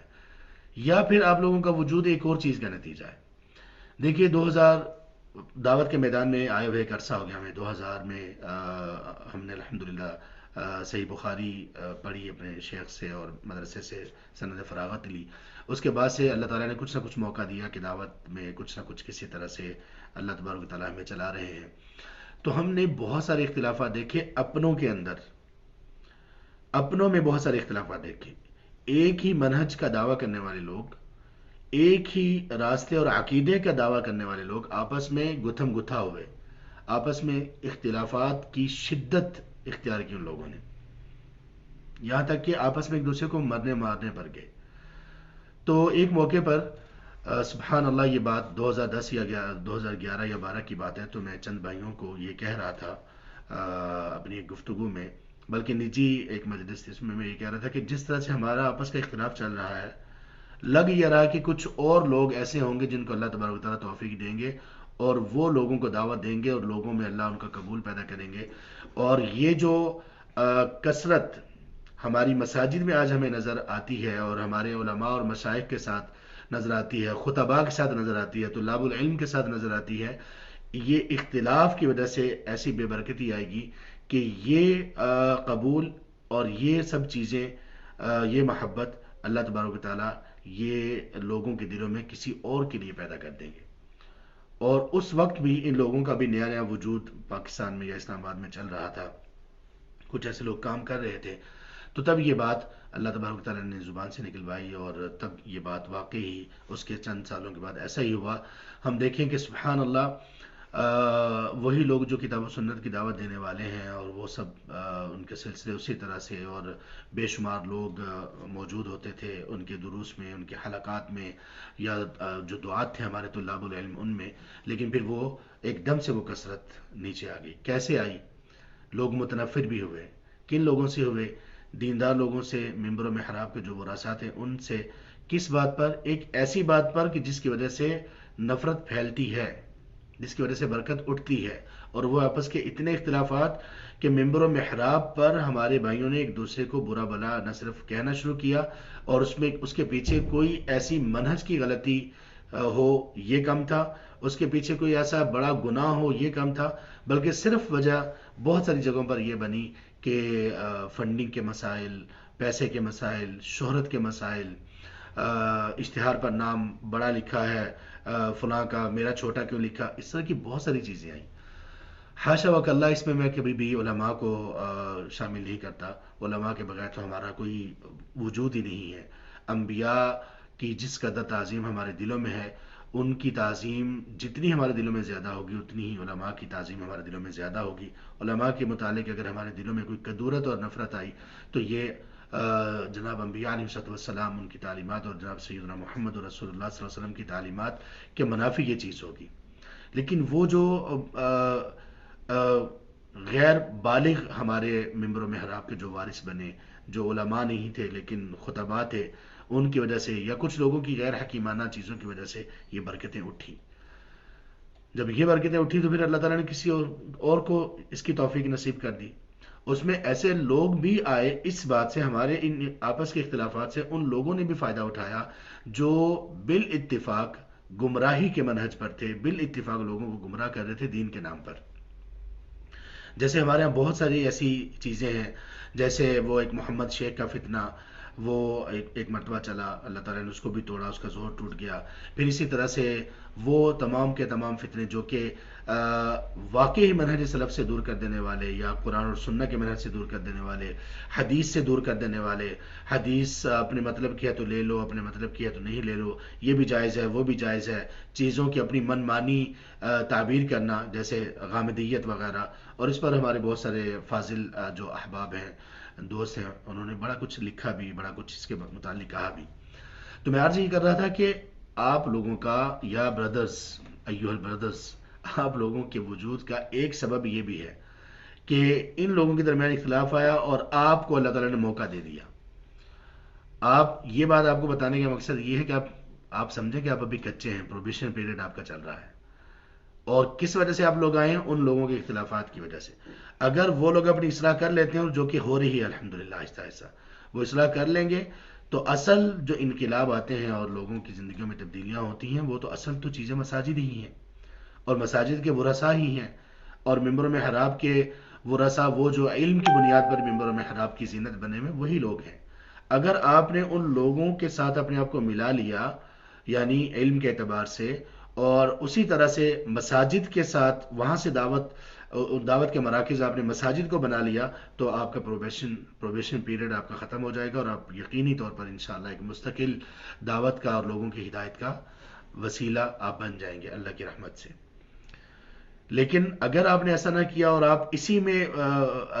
یا پھر آپ لوگوں کا وجود ایک اور چیز کا نتیجہ ہے. دیکھیے 2000 دعوت کے میدان میں آئے ہوئے ایک عرصہ ہو گیا ہمیں. 2000 میں ہم نے الحمدللہ صحیح بخاری پڑھی اپنے شیخ سے اور مدرسے سے سند فراغت لی. اس کے بعد سے اللہ تعالیٰ نے کچھ نہ کچھ موقع دیا کہ دعوت میں کچھ نہ کچھ کسی طرح سے اللہ تبارک و تعالیٰ ہمیں چلا رہے ہیں. تو ہم نے بہت سارے اختلافات دیکھے اپنوں کے اندر، اپنوں میں بہت سارے اختلافات دیکھے. ایک ہی منہج کا دعویٰ کرنے والے لوگ، ایک ہی راستے اور عقیدے کا دعویٰ کرنے والے لوگ آپس میں گتھم گتھا ہوئے، آپس میں اختلافات کی شدت اختیار کی ان لوگوں نے، یہاں تک کہ آپس میں ایک دوسرے کو مرنے مارنے پر گئے. تو ایک موقع پر سبحان اللہ، یہ بات 2010 یا 2011 یا 12 کی بات ہے. تو میں چند بھائیوں کو یہ کہہ رہا تھا اپنی ایک گفتگو میں، بلکہ نجی ایک مجلس تھی، اس میں یہ کہہ رہا تھا کہ جس طرح سے ہمارا آپس کا اختلاف چل رہا ہے، لگ یہ رہا کہ کچھ اور لوگ ایسے ہوں گے جن کو اللہ تبارک و تعالیٰ توفیق دیں گے، اور وہ لوگوں کو دعوت دیں گے اور لوگوں میں اللہ ان کا قبول پیدا کریں گے. اور یہ جو کثرت ہماری مساجد میں آج ہمیں نظر آتی ہے، اور ہمارے علماء اور مشائخ کے ساتھ نظر آتی ہے، خطباء کے ساتھ نظر آتی ہے، طلاب العلم کے ساتھ نظر آتی ہے، یہ اختلاف کی وجہ سے ایسی بے برکتی آئے گی کہ یہ قبول اور یہ سب چیزیں، یہ محبت اللہ تبارک و تعالیٰ یہ لوگوں کے دلوں میں کسی اور کے لیے پیدا کر دیں گے. اور اس وقت بھی ان لوگوں کا بھی نیا نیا وجود پاکستان میں یا اسلام آباد میں چل رہا تھا، کچھ ایسے لوگ کام کر رہے تھے. تو تب یہ بات اللہ تبارک و تعالیٰ نے زبان سے نکلوائی، اور تب یہ بات واقعی اس کے چند سالوں کے بعد ایسا ہی ہوا. ہم دیکھیں کہ سبحان اللہ وہی لوگ جو کتاب و سنت کی دعوت دینے والے ہیں، اور وہ سب ان کے سلسلے اسی طرح سے، اور بے شمار لوگ موجود ہوتے تھے ان کے دروس میں، ان کے حلقات میں، یا جو دعات تھے ہمارے طلاب العلم ان میں. لیکن پھر وہ ایک دم سے وہ کثرت نیچے آ گئی. کیسے آئی؟ لوگ متنفر بھی ہوئے. کن لوگوں سے ہوئے؟ دیندار لوگوں سے، ممبر و محراب کے جو وراثات ہیں ان سے، کس بات پر؟ ایک ایسی بات پر کہ جس کی وجہ سے نفرت پھیلتی ہے، جس کی وجہ سے برکت اٹھتی ہے، اور وہ آپس کے اتنے اختلافات کہ ممبر و محراب پر ہمارے بھائیوں نے ایک دوسرے کو برا بلا نہ صرف کہنا شروع کیا، اور اس میں اس کے پیچھے کوئی ایسی منہج کی غلطی ہو یہ کم تھا، اس کے پیچھے کوئی ایسا بڑا گناہ ہو یہ کم تھا، بلکہ صرف وجہ بہت ساری جگہوں پر یہ بنی کہ فنڈنگ کے مسائل، پیسے کے مسائل، شہرت کے مسائل، اشتہار پر نام بڑا لکھا ہے فلاں کا، میرا چھوٹا کیوں لکھا، اس طرح کی بہت ساری چیزیں آئیں۔ حاشا وکاللہ اس میں کبھی بھی علماء کو شامل نہیں کرتا، علماء کے بغیر تو ہمارا کوئی وجود ہی نہیں ہے۔ انبیاء کی جس قدر تعظیم ہمارے دلوں میں ہے، ان کی تعظیم جتنی ہمارے دلوں میں زیادہ ہوگی اتنی ہی علماء کی تعظیم ہمارے دلوں میں زیادہ ہوگی۔ علماء کے متعلق اگر ہمارے دلوں میں کوئی کدورت اور نفرت آئی تو یہ جناب انبیاء علیہ السلام ان کی تعلیمات اور جناب سیدنا محمد رسول اللہ صلی اللہ علیہ وسلم کی تعلیمات کے منافی یہ چیز ہوگی۔ لیکن وہ جو غیر بالغ ہمارے ممبر و محراب کے جو وارث بنے، جو علماء نہیں تھے لیکن خطباء تھے، ان کی وجہ سے یا کچھ لوگوں کی غیر حکیمانہ چیزوں کی وجہ سے یہ برکتیں اٹھی۔ جب یہ برکتیں اٹھی تو پھر اللہ تعالیٰ نے کسی اور کو اس کی توفیق نصیب کر دی۔ اس میں ایسے لوگ بھی آئے، اس بات سے ہمارے ان آپس کے اختلافات سے ان لوگوں نے بھی فائدہ اٹھایا جو بالاتفاق گمراہی کے منہج پر تھے، بالاتفاق لوگوں کو گمراہ کر رہے تھے دین کے نام پر۔ جیسے ہمارے ہاں بہت ساری ایسی چیزیں ہیں، جیسے وہ ایک محمد شیخ کا فتنہ، وہ ایک مرتبہ چلا، اللہ تعالیٰ نے اس کو بھی توڑا، اس کا زور ٹوٹ گیا۔ پھر اسی طرح سے وہ تمام کے تمام فتنے جو کہ واقعی منہج سلف سے دور کر دینے والے، یا قرآن اور سنہ کے منہج سے دور کر دینے والے، حدیث سے دور کر دینے والے، حدیث اپنے مطلب کی ہے تو لے لو، اپنے مطلب کی ہے تو نہیں لے لو، یہ بھی جائز ہے وہ بھی جائز ہے، چیزوں کی اپنی من مانی تعبیر کرنا جیسے غامدیت وغیرہ۔ اور اس پر ہمارے بہت سارے فاضل جو احباب ہیں، دوست ہیں، انہوں نے بڑا کچھ لکھا بھی، بڑا کچھ اس کے متعلق کہا بھی۔ تو میں عرض یہ کر رہا تھا کہ آپ لوگوں کا، یا بردرز، ایوہ البردرز، آپ لوگوں کے وجود کا ایک سبب یہ بھی ہے کہ ان لوگوں کے درمیان اختلاف آیا اور آپ کو اللہ تعالیٰ نے موقع دے دیا۔ یہ بات آپ کو بتانے کا مقصد یہ ہے کہ آپ سمجھیں کہ آپ ابھی کچے ہیں، پروبیشن پیریڈ آپ کا چل رہا ہے، اور کس وجہ سے آپ لوگ آئے ہیں؟ ان لوگوں کے اختلافات کی وجہ سے۔ اگر وہ لوگ اپنی اصلاح کر لیتے ہیں، جو کہ ہو رہی ہے الحمدللہ آہستہ آہستہ، وہ اصلاح کر لیں گے تو اصل جو انقلاب آتے ہیں اور لوگوں کی زندگیوں میں تبدیلیاں ہوتی ہیں، وہ تو اصل تو چیزیں مساجد ہی ہیں، اور مساجد کے ورثاء ہی ہیں، اور ممبر و محراب کے ورثاء وہ جو علم کی بنیاد پر ممبر و محراب کی زینت بنے ہوئے وہی لوگ ہیں۔ اگر آپ نے ان لوگوں کے ساتھ اپنے آپ کو ملا لیا، یعنی علم کے اعتبار سے، اور اسی طرح سے مساجد کے ساتھ وہاں سے دعوت کے مراکز آپ نے مساجد کو بنا لیا، تو آپ کا پروبیشن پیریڈ آپ کا ختم ہو جائے گا، اور آپ یقینی طور پر انشاءاللہ ایک مستقل دعوت کا اور لوگوں کی ہدایت کا وسیلہ آپ بن جائیں گے اللہ کی رحمت سے۔ لیکن اگر آپ نے ایسا نہ کیا اور آپ اسی میں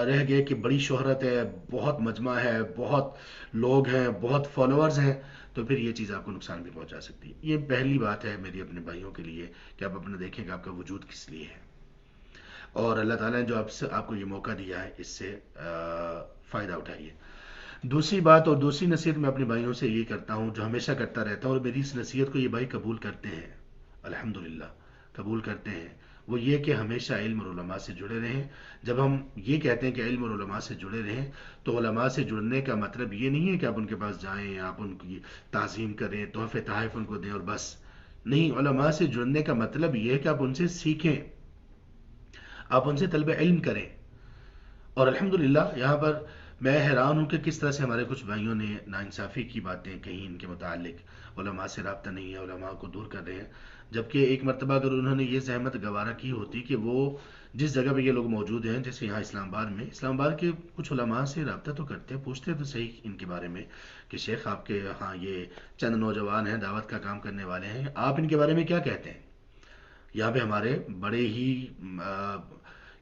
رہ گئے کہ بڑی شہرت ہے، بہت مجمع ہے، بہت لوگ ہیں، بہت فالوورز ہیں، تو پھر یہ چیز آپ کو نقصان بھی پہنچا سکتی ہے۔ یہ پہلی بات ہے میری اپنے بھائیوں کے لیے کہ آپ اپنا دیکھیں کہ آپ کا وجود کس لیے ہے، اور اللہ تعالیٰ نے جو آپ کو یہ موقع دیا ہے اس سے فائدہ اٹھائیے۔ دوسری بات اور دوسری نصیحت میں اپنے بھائیوں سے یہ کرتا ہوں، جو ہمیشہ کرتا رہتا ہوں، اور میری اس نصیحت کو یہ بھائی قبول کرتے ہیں، الحمدللہ قبول کرتے ہیں، وہ یہ کہ ہمیشہ علم اور علماء سے جڑے رہیں۔ جب ہم یہ کہتے ہیں کہ علم اور علماء سے جڑے رہیں، تو علماء سے جڑنے کا مطلب یہ نہیں ہے کہ آپ ان کے پاس جائیں، آپ ان کی تعظیم کریں، تحفے تحائف ان کو دیں اور بس۔ نہیں، علماء سے جڑنے کا مطلب یہ ہے کہ آپ ان سے سیکھیں، آپ ان سے طلب علم کریں۔ اور الحمدللہ یہاں پر میں حیران ہوں کہ کس طرح سے ہمارے کچھ بھائیوں نے ناانصافی کی باتیں کہیں ان کے متعلق، علماء سے رابطہ نہیں ہے، علماء کو دور کر رہے ہیں، جبکہ ایک مرتبہ اگر انہوں نے یہ زحمت گوارا کی ہوتی کہ وہ جس جگہ پہ یہ لوگ موجود ہیں، جیسے یہاں اسلام آباد میں، اسلام آباد کے کچھ علماء سے رابطہ تو کرتے ہیں، پوچھتے تو صحیح ان کے بارے میں کہ شیخ آپ کے ہاں یہ چند نوجوان ہیں، دعوت کا کام کرنے والے ہیں، آپ ان کے بارے میں کیا کہتے ہیں؟ یہاں پہ ہمارے بڑے ہی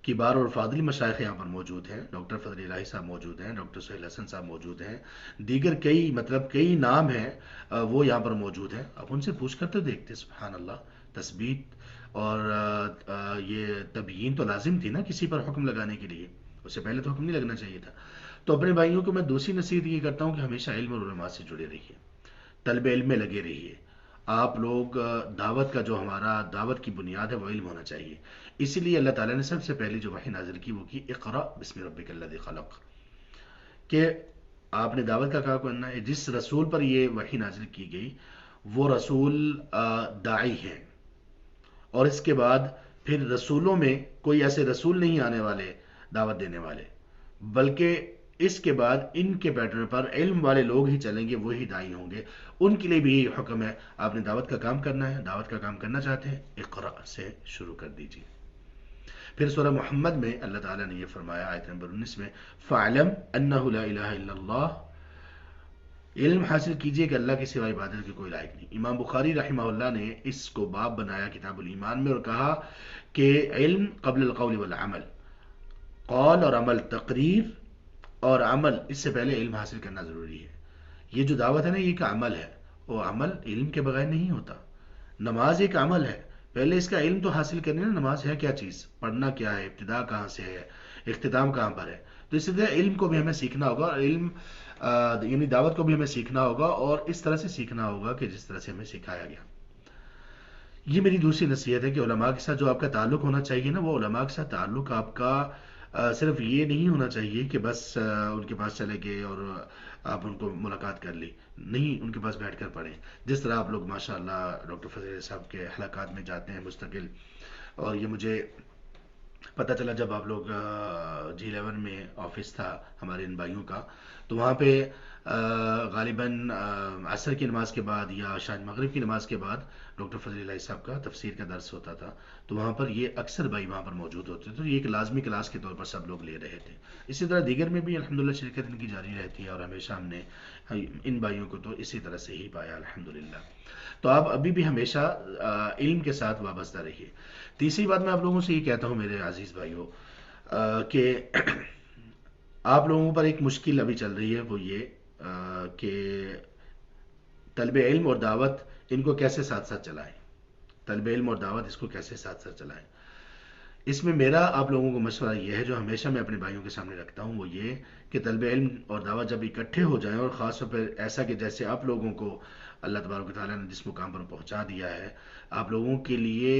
کبار اور فاضل مشائخ یہاں پر موجود ہیں، ڈاکٹر فضل الہی صاحب موجود ہیں، ڈاکٹر سہیل حسن صاحب موجود ہیں، دیگر کئی نام ہیں، وہ یہاں پر موجود ہیں۔ آپ ان سے پوچھ کر تو دیکھتے، سبحان اللہ، تثبیت اور یہ تبیین تو لازم تھی نا کسی پر حکم لگانے کے لیے، اس سے پہلے تو حکم نہیں لگنا چاہیے تھا۔ تو اپنے بھائیوں کو میں دوسری نصیحت یہ کرتا ہوں کہ ہمیشہ علم اور علماء سے جڑے رہیے، طلب علم میں لگے رہیے۔ آپ لوگ دعوت کا جو ہمارا دعوت کی بنیاد ہے وہ علم ہونا چاہیے۔ اسی لیے اللہ تعالیٰ نے سب سے پہلے جو وحی نازل کی وہ کی اقرا بسم ربک الذی خلق، کہ آپ نے دعوت کا کام کرنا ہے۔ جس رسول پر یہ وحی نازل کی گئی وہ رسول داعی ہے، اور اس کے بعد پھر رسولوں میں کوئی ایسے رسول نہیں آنے والے دعوت دینے والے، بلکہ اس کے بعد ان کے پیٹرن پر علم والے لوگ ہی چلیں گے، وہی دائی ہوں گے۔ ان کے لیے بھی یہی حکم ہے، آپ نے دعوت کا کام کرنا ہے، دعوت کا کام کرنا چاہتے ہیں، اقرا سے شروع کر دیجیے۔ پھر سورہ محمد میں اللہ تعالیٰ نے یہ فرمایا آیت نمبر 19 میں، فَعْلَمْ أَنَّهُ لَا إِلَهَ إِلَّا اللَّهُ، علم حاصل کیجئے کہ اللہ کے سوا عبادت کے کوئی لائق نہیں۔ امام بخاری رحمہ اللہ نے اس کو باب بنایا کتاب الایمان میں اور کہا کہ علم قبل القول والعمل، قول اور عمل، تقریر اور عمل، اس سے پہلے علم حاصل کرنا ضروری ہے۔ یہ جو دعوت ہے نا، یہ ایک عمل ہے، وہ عمل علم کے بغیر نہیں ہوتا۔ نماز ایک عمل ہے، پہلے اس کا علم تو حاصل کرنے نا، نماز ہے کیا چیز، پڑھنا کیا ہے، ابتدا کہاں سے ہے، اختتام کہاں پر ہے۔ تو اسی طرح علم کو بھی ہمیں سیکھنا ہوگا، اور علم یعنی دعوت کو بھی ہمیں سیکھنا ہوگا، اور اس طرح سے سیکھنا ہوگا کہ جس طرح سے ہمیں سکھایا گیا۔ یہ میری دوسری نصیحت ہے کہ علماء کے ساتھ جو آپ کا تعلق ہونا چاہیے نا، وہ علماء کے ساتھ تعلق آپ کا صرف یہ نہیں ہونا چاہیے کہ بس ان کے پاس چلے گئے اور آپ ان کو ملاقات کر لی، نہیں، ان کے پاس بیٹھ کر پڑھیں۔ جس طرح آپ لوگ ماشاءاللہ ڈاکٹر فضل صاحب کے حلقات میں جاتے ہیں مستقل، اور یہ مجھے پتہ چلا جب آپ لوگ جی 11 میں آفس تھا ہمارے ان بھائیوں کا، تو وہاں پہ غالباً عصر کی نماز کے بعد یا شاید مغرب کی نماز کے بعد ڈاکٹر فضل اللہ صاحب کا تفسیر کا درس ہوتا تھا، تو وہاں پر یہ اکثر بھائی وہاں پر موجود ہوتے تھے، تو یہ ایک لازمی کلاس کے طور پر سب لوگ لے رہے تھے۔ اسی طرح دیگر میں بھی الحمدللہ شرکت ان کی جاری رہتی ہے، اور ہمیشہ ہم نے ان بھائیوں کو تو اسی طرح سے ہی پایا الحمدللہ۔ تو آپ ابھی بھی ہمیشہ علم کے ساتھ وابستہ رہیے۔ تیسری بات میں آپ لوگوں سے یہ کہتا ہوں میرے عزیز بھائیوں، کہ آپ لوگوں پر ایک مشکل ابھی چل رہی ہے، وہ یہ کہ طلب علم اور دعوت ان کو کیسے ساتھ ساتھ چلائیں، طلب علم اور دعوت اس کو کیسے ساتھ ساتھ چلائیں۔ اس میں میرا آپ لوگوں کو مشورہ یہ ہے، جو ہمیشہ میں اپنے بھائیوں کے سامنے رکھتا ہوں، وہ یہ کہ طلب علم اور دعوت جب اکٹھے ہو جائیں، اور خاص طور پر ایسا کہ جیسے آپ لوگوں کو اللہ تبارک و تعالیٰ نے جس مقام پر پہنچا دیا ہے، آپ لوگوں کے لیے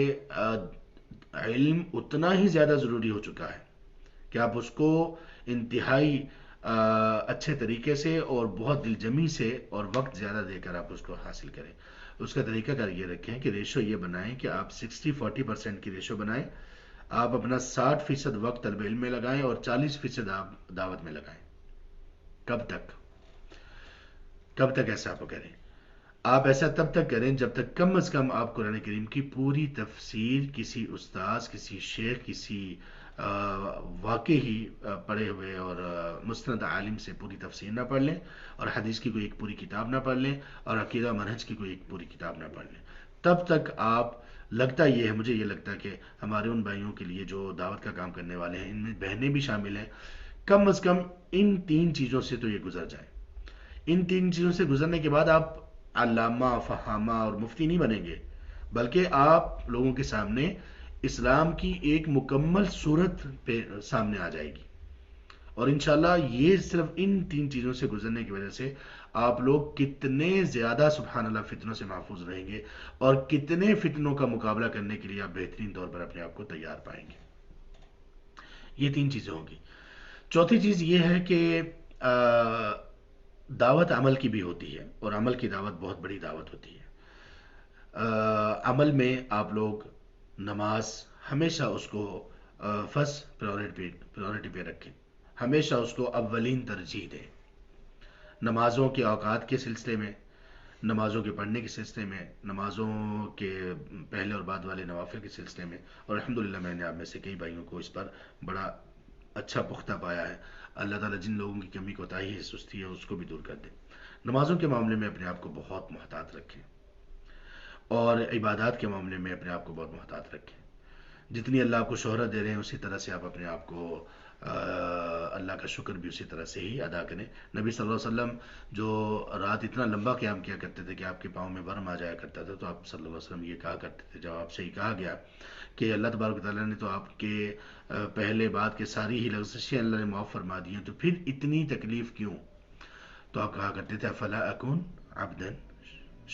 علم اتنا ہی زیادہ ضروری ہو چکا ہے کہ آپ اس کو انتہائی اچھے طریقے سے اور بہت دل جمی سے اور وقت زیادہ دے کر آپ اس کو حاصل کریں۔ اس کا طریقہ کار یہ رکھیں کہ ریشو یہ بنائیں کہ آپ 60-40% کی ریشو بنائیں، آپ اپنا 60% وقت طلب علم میں لگائیں اور 40% آپ دعوت میں لگائیں۔ کب تک؟ کب تک ایسا آپ کریں؟ آپ ایسا تب تک کریں جب تک کم از کم آپ قرآن کریم کی پوری تفسیر کسی استاذ، کسی شیخ، کسی واقعی پڑھے ہوئے اور مستند عالم سے پوری تفسیر نہ پڑھ لیں، اور حدیث کی کوئی ایک پوری کتاب نہ پڑھ لیں، اور عقیدہ منہج کی کوئی ایک پوری کتاب نہ پڑھ لیں، تب تک آپ، لگتا یہ ہے، مجھے یہ لگتا ہے کہ ہمارے ان بھائیوں کے لیے جو دعوت کا کام کرنے والے ہیں، ان میں بہنیں بھی شامل ہیں، کم از کم ان 3 چیزوں سے تو یہ گزر جائیں۔ ان 3 چیزوں سے گزرنے کے بعد آپ علامہ، فہامہ اور مفتی نہیں بنیں گے، بلکہ آپ لوگوں کے سامنے اسلام کی ایک مکمل صورت پہ سامنے آ جائے گی۔ اور انشاءاللہ یہ صرف ان 3 چیزوں سے گزرنے کی وجہ سے آپ لوگ کتنے زیادہ سبحان اللہ فتنوں سے محفوظ رہیں گے، اور کتنے فتنوں کا مقابلہ کرنے کے لیے آپ بہترین طور پر اپنے آپ کو تیار پائیں گے۔ یہ 3 چیزیں ہوں گی۔ چوتھی چیز یہ ہے کہ دعوت عمل کی بھی ہوتی ہے، اور عمل کی دعوت بہت بڑی دعوت ہوتی ہے۔ عمل میں آپ لوگ نماز ہمیشہ اس کو فرسٹ پریورٹی پہ رکھیں، ہمیشہ اس کو اولین ترجیح دیں۔ نمازوں کے اوقات کے سلسلے میں، نمازوں کے پڑھنے کے سلسلے میں، نمازوں کے پہلے اور بعد والے نوافل کے سلسلے میں، اور الحمدللہ میں نے آپ میں سے کئی بھائیوں کو اس پر بڑا اچھا پختہ پایا ہے۔ اللہ تعالیٰ جن لوگوں کی کمی کوتاہی ہے، سستی ہے، اس کو بھی دور کر دے۔ نمازوں کے معاملے میں اپنے آپ کو بہت محتاط رکھیں، اور عبادات کے معاملے میں اپنے آپ کو بہت محتاط رکھیں۔ جتنی اللہ آپ کو شہرت دے رہے ہیں اسی طرح سے آپ اپنے آپ کو اللہ کا شکر بھی اسی طرح سے ہی ادا کریں. نبی صلی اللہ علیہ وسلم جو رات اتنا لمبا قیام کیا کرتے تھے کہ آپ کے پاؤں میں ورم آ جایا کرتا تھا، تو آپ صلی اللہ علیہ وسلم یہ کہا کرتے تھے جب آپ سے یہ کہا گیا کہ اللہ تبارک و تعالیٰ نے تو آپ کے پہلے بات کے ساری ہی لغزشیں اللہ نے معاف فرما دی ہیں، تو پھر اتنی تکلیف کیوں؟ تو آپ کہا کرتے تھے افلا اکون عبدا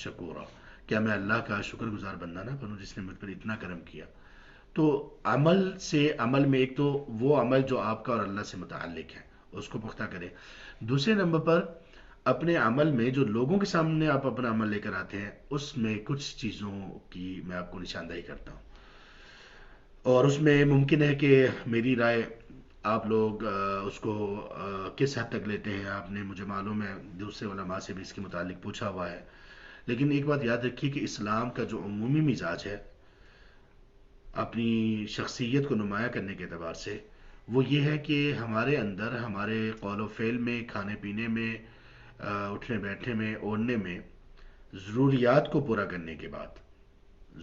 شکورا، کیا میں اللہ کا شکر گزار بندہ نہ بنوں جس نے مجھ پر اتنا کرم کیا؟ تو عمل سے، عمل میں ایک تو وہ عمل جو آپ کا اور اللہ سے متعلق ہے اس کو پختہ کریں. دوسرے نمبر پر اپنے عمل میں جو لوگوں کے سامنے آپ اپنا عمل لے کر آتے ہیں اس میں کچھ چیزوں کی میں آپ کو نشاندہی کرتا ہوں، اور اس میں ممکن ہے کہ میری رائے آپ لوگ اس کو کس حد تک لیتے ہیں آپ نے مجھے معلوم ہے، دوسرے علماء سے بھی اس کے متعلق پوچھا ہوا ہے. لیکن ایک بات یاد رکھیے کہ اسلام کا جو عمومی مزاج ہے اپنی شخصیت کو نمایاں کرنے کے اعتبار سے، وہ یہ ہے کہ ہمارے اندر، ہمارے قول و فعل میں، کھانے پینے میں، اٹھنے بیٹھنے میں، اوڑھنے میں، ضروریات کو پورا کرنے کے بعد،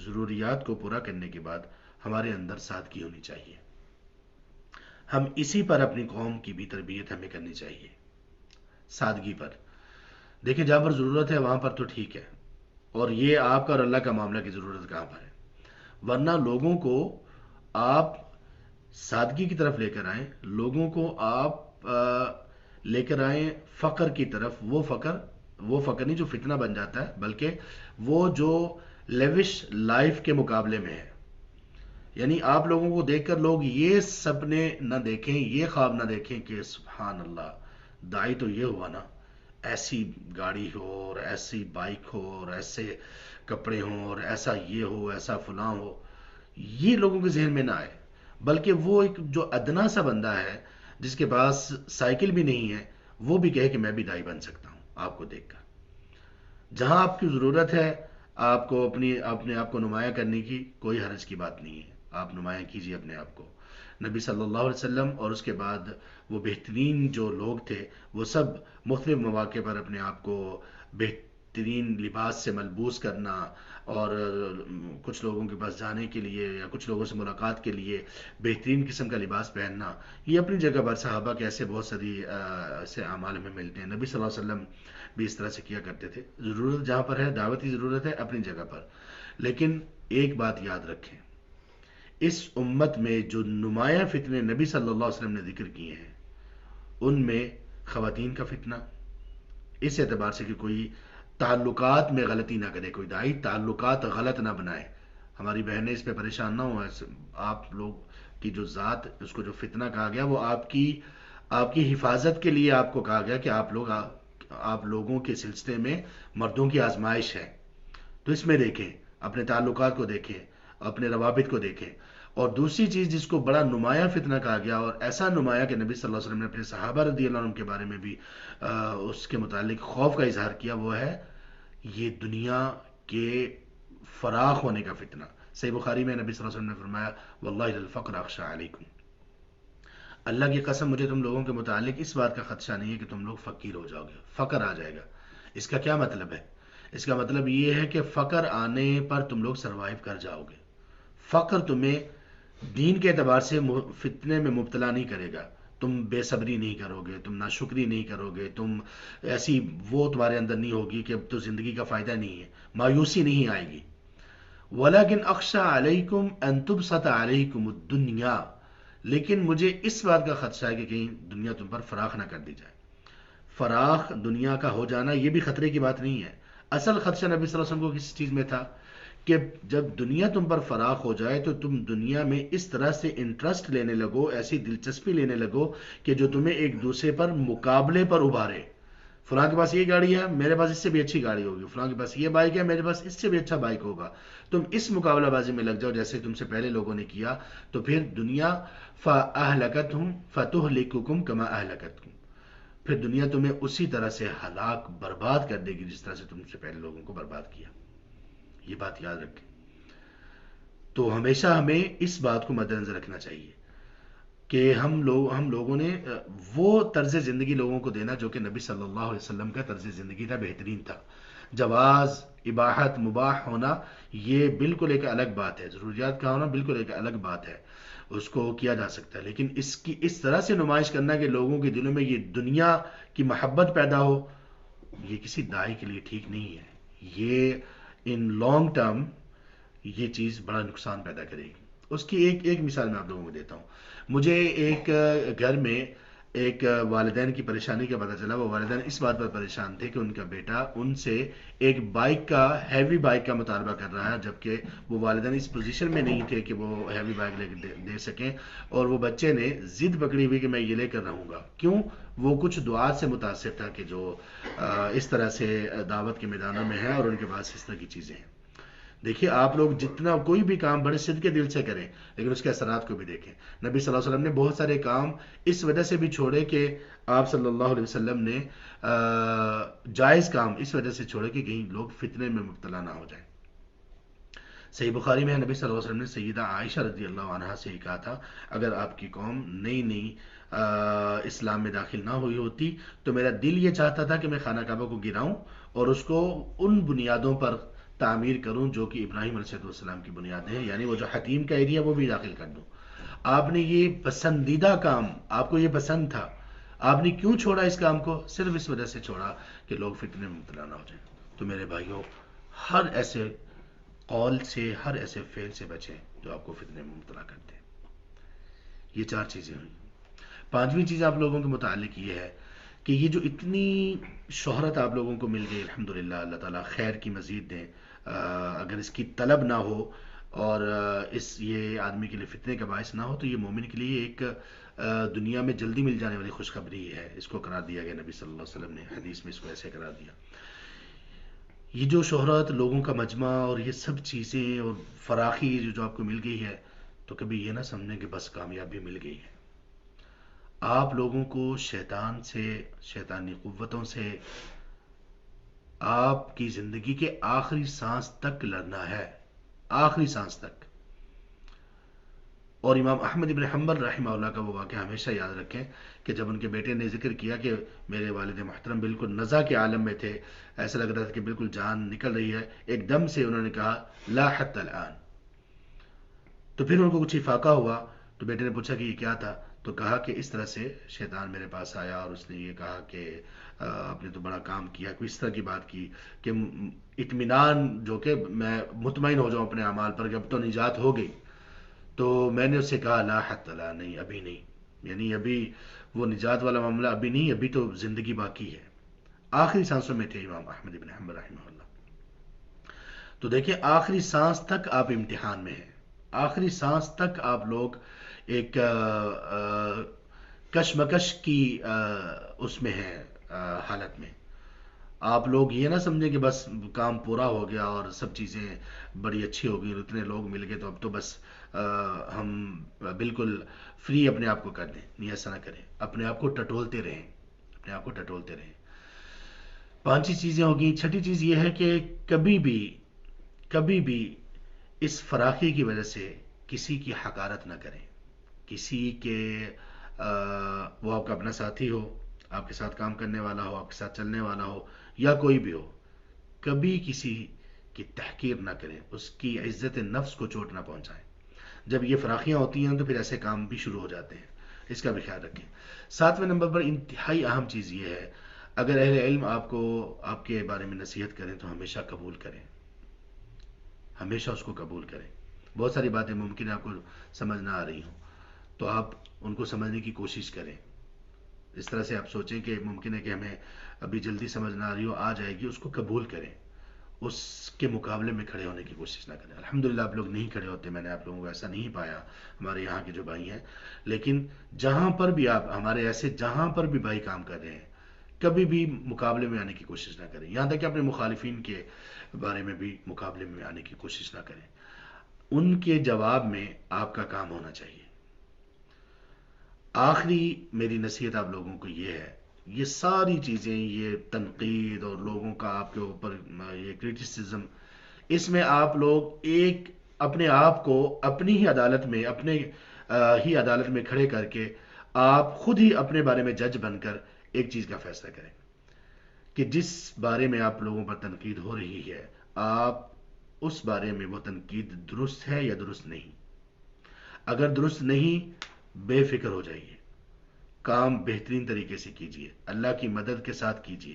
ضروریات کو پورا کرنے کے بعد ہمارے اندر سادگی ہونی چاہیے. ہم اسی پر اپنی قوم کی بھی تربیت ہمیں کرنی چاہیے، سادگی پر. دیکھیں جہاں پر ضرورت ہے وہاں پر تو ٹھیک ہے، اور یہ آپ کا اور اللہ کا معاملہ کی ضرورت کہاں پر ہے. ورنہ لوگوں کو آپ سادگی کی طرف لے کر آئیں، لوگوں کو آپ لے کر آئیں فقر کی طرف. وہ فقر نہیں جو فتنہ بن جاتا ہے، بلکہ وہ جو لیوش لائف کے مقابلے میں ہے. یعنی آپ لوگوں کو دیکھ کر لوگ یہ سپنے نہ دیکھیں، یہ خواب نہ دیکھیں کہ سبحان اللہ دائی تو یہ ہوا نا، ایسی گاڑی ہو اور ایسی بائک ہو اور ایسے کپڑے ہوں اور ایسا یہ ہو ایسا فلاں ہو. یہ لوگوں کے ذہن میں نہ آئے، بلکہ وہ ایک جو ادنا سا بندہ ہے جس کے پاس سائیکل بھی نہیں ہے، وہ بھی کہے کہ میں بھی دائی بن سکتا ہوں آپ کو دیکھ کر. جہاں آپ کی ضرورت ہے آپ کو اپنے آپ کو نمایاں کرنے کی، کوئی حرج کی بات نہیں ہے، آپ نمایاں کیجیے اپنے آپ کو. نبی صلی اللہ علیہ وسلم اور اس کے بعد وہ بہترین جو لوگ تھے وہ سب مختلف مواقع پر اپنے آپ کو بہترین لباس سے ملبوس کرنا، اور کچھ لوگوں کے پاس جانے کے لیے یا کچھ لوگوں سے ملاقات کے لیے بہترین قسم کا لباس پہننا، یہ اپنی جگہ پر صحابہ کے ایسے بہت ساری ایسے اعمال ہمیں ملتے ہیں. نبی صلی اللہ علیہ وسلم بھی اس طرح سے کیا کرتے تھے. ضرورت جہاں پر ہے، دعوت کی ضرورت ہے اپنی جگہ پر. لیکن ایک بات یاد رکھیں، اس امت میں جو نمایاں فتنے نبی صلی اللہ علیہ وسلم نے ذکر کیے ہیں ان میں خواتین کا فتنہ، اس اعتبار سے کہ کوئی تعلقات میں غلطی نہ کرے، کوئی دائی تعلقات غلط نہ بنائے. ہماری بہنیں اس پہ پریشان نہ ہوں. آپ لوگ کی جو ذات، اس کو جو فتنہ کہا گیا وہ آپ کی حفاظت کے لیے آپ کو کہا گیا کہ آپ لوگوں کے سلسلے میں مردوں کی آزمائش ہے. تو اس میں دیکھیں، اپنے تعلقات کو دیکھیں، اپنے روابط کو دیکھیں. اور دوسری چیز جس کو بڑا نمایاں فتنہ کہا گیا، اور ایسا نمایاں کہ نبی صلی اللہ علیہ وسلم نے اپنے صحابہ رضی اللہ عنہ کے بارے میں بھی اس کے متعلق خوف کا اظہار کیا، وہ ہے یہ دنیا کے فراخ ہونے کا فتنہ. صحیح بخاری میں نبی صلی اللہ علیہ وسلم نے فرمایا واللہ للفقر اخشى علیکم، اللہ کی قسم مجھے تم لوگوں کے متعلق اس بات کا خدشہ نہیں ہے کہ تم لوگ فقیر ہو جاؤ گے، فقر آ جائے گا. اس کا کیا مطلب ہے؟ اس کا مطلب یہ ہے کہ فقر آنے پر تم لوگ سروائیو کر جاؤ گے. فقر تمہیں دین کے اعتبار سے فتنے میں مبتلا نہیں کرے گا. تم بے صبری نہیں کرو گے، تم ناشکری نہیں کرو گے، تم ایسی وہ تمہارے اندر نہیں ہوگی کہ اب تو زندگی کا فائدہ نہیں ہے، مایوسی نہیں آئے گی. وَلَكِنْ أَخْشَى عَلَيْكُمْ أَن تُبْسَطَ عَلَيْكُمُ الدُّنْيَا، لیکن مجھے اس بات کا خدشہ ہے کہ کہیں دنیا تم پر فراخ نہ کر دی جائے. فراخ دنیا کا ہو جانا یہ بھی خطرے کی بات نہیں ہے. اصل خدشہ نبی صلی اللہ علیہ وسلم کو کس چیز میں تھا؟ کہ جب دنیا تم پر فراخ ہو جائے تو تم دنیا میں اس طرح سے انٹرسٹ لینے لگو، ایسی دلچسپی لینے لگو کہ جو تمہیں ایک دوسرے پر مقابلے پر ابھارے. فلاں کے پاس یہ گاڑی ہے، میرے پاس اس سے بھی اچھی گاڑی ہوگی. فلاں کے پاس یہ بائک ہے، میرے پاس اس سے بھی اچھا بائک ہوگا. تم اس مقابلہ بازی میں لگ جاؤ جیسے تم سے پہلے لوگوں نے کیا، تو پھر دنیا فَأَهْلَكَتْهُمْ فَتُهْلِكُكُمْ كَمَا أَهْلَكَتْكُمْ، پھر دنیا تمہیں اسی طرح سے ہلاک برباد کر دے گی جس طرح سے تم سے پہلے لوگوں کو برباد کیا. یہ بات یاد رکھیں. تو ہمیشہ ہمیں اس بات کو مد نظر رکھنا چاہیے کہ ہم لوگوں نے وہ طرز زندگی لوگوں کو دینا جو کہ نبی صلی اللہ علیہ وسلم کا طرز زندگی تھا، بہترین تھا. جواز، اباحت، مباح ہونا یہ بالکل ایک الگ بات ہے، ضروریات کا ہونا بالکل ایک الگ بات ہے، اس کو کیا جا سکتا ہے، لیکن اس کی اس طرح سے نمائش کرنا کہ لوگوں کے دلوں میں یہ دنیا کی محبت پیدا ہو، یہ کسی داعی کے لیے ٹھیک نہیں ہے، یہ ان لانگ ٹرم یہ چیز بڑا نقصان پیدا کرے گی۔ اس کی ایک ایک مثال میں آپ لوگوں کو دیتا ہوں۔ مجھے ایک گھر میں ایک والدین کی پریشانی کا پتہ چلا، وہ والدین اس بات پر پریشان تھے کہ ان کا بیٹا ان سے ایک بائک کا، ہیوی بائک کا مطالبہ کر رہا ہے، جبکہ وہ والدین اس پوزیشن میں نہیں تھے کہ وہ ہیوی بائک لے کے دے سکیں، اور وہ بچے نے ضد پکڑی ہوئی کہ میں یہ لے کر رہوں گا۔ کیوں؟ وہ کچھ دعات سے متاثر تھا کہ جو اس طرح سے دعوت کے میدانوں میں ہیں اور ان کے پاس اس طرح کی چیزیں ہیں۔ دیکھیے آپ لوگ جتنا کوئی بھی کام بڑے صدقے دل سے کریں، لیکن اس کے اثرات کو بھی دیکھیں۔ نبی صلی اللہ علیہ وسلم نے بہت سارے کام اس وجہ سے بھی چھوڑے کہ آپ صلی اللہ علیہ وسلم نے جائز کام اس وجہ سے چھوڑے کہ کہیں لوگ فتنے میں مبتلا نہ ہو جائیں۔ صحیح بخاری میں نبی صلی اللہ علیہ وسلم نے سیدہ عائشہ رضی اللہ عنہا سے ہی کہا تھا، اگر آپ کی قوم نئی نئی اسلام میں داخل نہ ہوئی ہوتی تو میرا دل یہ چاہتا تھا کہ میں خانہ کعبہ کو گراؤں اور اس کو ان بنیادوں پر تعمیر کروں جو کہ ابراہیم علیہ السلام کی بنیادیں ہیں، یعنی وہ جو حتیم کا ایریا وہ بھی داخل کر دوں۔ آپ نے یہ پسندیدہ کام، آپ کو یہ پسند تھا، آپ نے کیوں چھوڑا اس کام کو؟ صرف اس وجہ سے چھوڑا کہ لوگ فتنے میں مبتلا نہ ہو جائیں۔ تو میرے بھائیوں، ہر ایسے قول سے، ہر ایسے فعل سے بچیں جو آپ کو فتنے میں مبتلا کرتے ہیں۔ یہ چار چیزیں ہوئی۔ پانچویں چیز آپ لوگوں کے متعلق یہ ہے کہ یہ جو اتنی شہرت آپ لوگوں کو مل گئی، الحمدللہ، اللہ تعالیٰ خیر کی مزید دیں۔ اگر اس کی طلب نہ ہو اور اس یہ آدمی کے لیے فتنے کا باعث نہ ہو تو یہ مومن کے لیے ایک دنیا میں جلدی مل جانے والی خوشخبری ہے۔ اس کو قرار دیا گیا، نبی صلی اللہ علیہ وسلم نے حدیث میں اس کو ایسے قرار دیا۔ یہ جو شہرت، لوگوں کا مجمع اور یہ سب چیزیں اور فراخی جو آپ کو مل گئی ہے، تو کبھی یہ نہ سمجھیں کہ بس کامیابی مل گئی ہے۔ آپ لوگوں کو شیطان سے، شیطانی قوتوں سے آپ کی زندگی کے آخری سانس تک لڑنا ہے، آخری سانس تک۔ اور امام احمد ابن حنبل رحمہ اللہ کا وہ واقعہ ہمیشہ یاد رکھیں کہ جب ان کے بیٹے نے ذکر کیا کہ میرے والد محترم بالکل نزع کے عالم میں تھے، ایسا لگ رہا تھا کہ بالکل جان نکل رہی ہے، ایک دم سے انہوں نے کہا لا حت الان۔ تو پھر ان کو کچھ افاقہ ہوا، تو بیٹے نے پوچھا کہ یہ کیا تھا، تو کہا کہ اس طرح سے شیطان میرے پاس آیا اور اس نے یہ کہا کہ آپ نے تو بڑا کام کیا، کوئی اس طرح کی بات کی کہ اطمینان، جو کہ میں مطمئن ہو جاؤں اپنے اعمال پر کہ اب تو نجات ہو گئی۔ تو میں نے اس سے کہا لا حت لا، نہیں ابھی نہیں، یعنی ابھی وہ نجات والا معاملہ ابھی نہیں، ابھی تو زندگی باقی ہے۔ آخری سانسوں میں تھے امام احمد بن حنبل رحمہ اللہ۔ تو دیکھیں آخری سانس تک آپ امتحان میں ہیں، آخری سانس تک آپ لوگ ایک کشمکش کی اس میں ہیں، حالت میں۔ آپ لوگ یہ نہ سمجھیں کہ بس کام پورا ہو گیا اور سب چیزیں بڑی اچھی ہو گئی، اتنے لوگ مل گئے تو اب تو بس ہم بالکل فری اپنے آپ کو کر دیں، نہیں ایسا نہ کریں، اپنے آپ کو ٹٹولتے رہیں، اپنے آپ کو ٹٹولتے رہیں۔ پانچ چیزیں ہوگی۔ چھٹی چیز یہ ہے کہ کبھی بھی، کبھی بھی اس فراخی کی وجہ سے کسی کی حقارت نہ کریں، کسی کے وہ آپ کا اپنا ساتھی ہو، آپ کے ساتھ کام کرنے والا ہو، آپ کے ساتھ چلنے والا ہو، یا کوئی بھی ہو، کبھی کسی کی تحقیر نہ کریں، اس کی عزت نفس کو چوٹ نہ پہنچائیں۔ جب یہ فراخیاں ہوتی ہیں تو پھر ایسے کام بھی شروع ہو جاتے ہیں، اس کا بھی خیال رکھیں۔ ساتویں نمبر پر انتہائی اہم چیز یہ ہے، اگر اہل علم آپ کو آپ کے بارے میں نصیحت کریں تو ہمیشہ قبول کریں، ہمیشہ اس کو قبول کریں۔ بہت ساری باتیں ممکن ہے آپ کو سمجھ نہ آ رہی ہوں، تو آپ ان کو سمجھنے کی کوشش کریں۔ اس طرح سے آپ سوچیں کہ ممکن ہے کہ ہمیں ابھی جلدی سمجھ نہ آ رہی ہو، آ جائے گی، اس کو قبول کریں، اس کے مقابلے میں کھڑے ہونے کی کوشش نہ کریں۔ الحمدللہ آپ لوگ نہیں کھڑے ہوتے، میں نے آپ لوگوں کو ایسا نہیں پایا، ہمارے یہاں کے جو بھائی ہیں، لیکن جہاں پر بھی آپ ہمارے ایسے جہاں پر بھی بھائی کام کر رہے ہیں، کبھی بھی مقابلے میں آنے کی کوشش نہ کریں، یہاں تک کہ اپنے مخالفین کے بارے میں بھی مقابلے میں آنے کی کوشش نہ کریں۔ ان کے جواب میں آپ کا کام ہونا چاہیے۔ آخری میری نصیحت آپ لوگوں کو یہ ہے، یہ ساری چیزیں، یہ تنقید اور لوگوں کا آپ کے اوپر یہ کرٹیسزم، اس میں آپ لوگ ایک اپنے آپ کو اپنی ہی عدالت میں، اپنے ہی عدالت میں کھڑے کر کے آپ خود ہی اپنے بارے میں جج بن کر ایک چیز کا فیصلہ کریں کہ جس بارے میں آپ لوگوں پر تنقید ہو رہی ہے، آپ اس بارے میں وہ تنقید درست ہے یا درست نہیں؟ اگر درست نہیں، بے فکر ہو جائیے، کام بہترین طریقے سے کیجیے، اللہ کی مدد کے ساتھ کیجیے،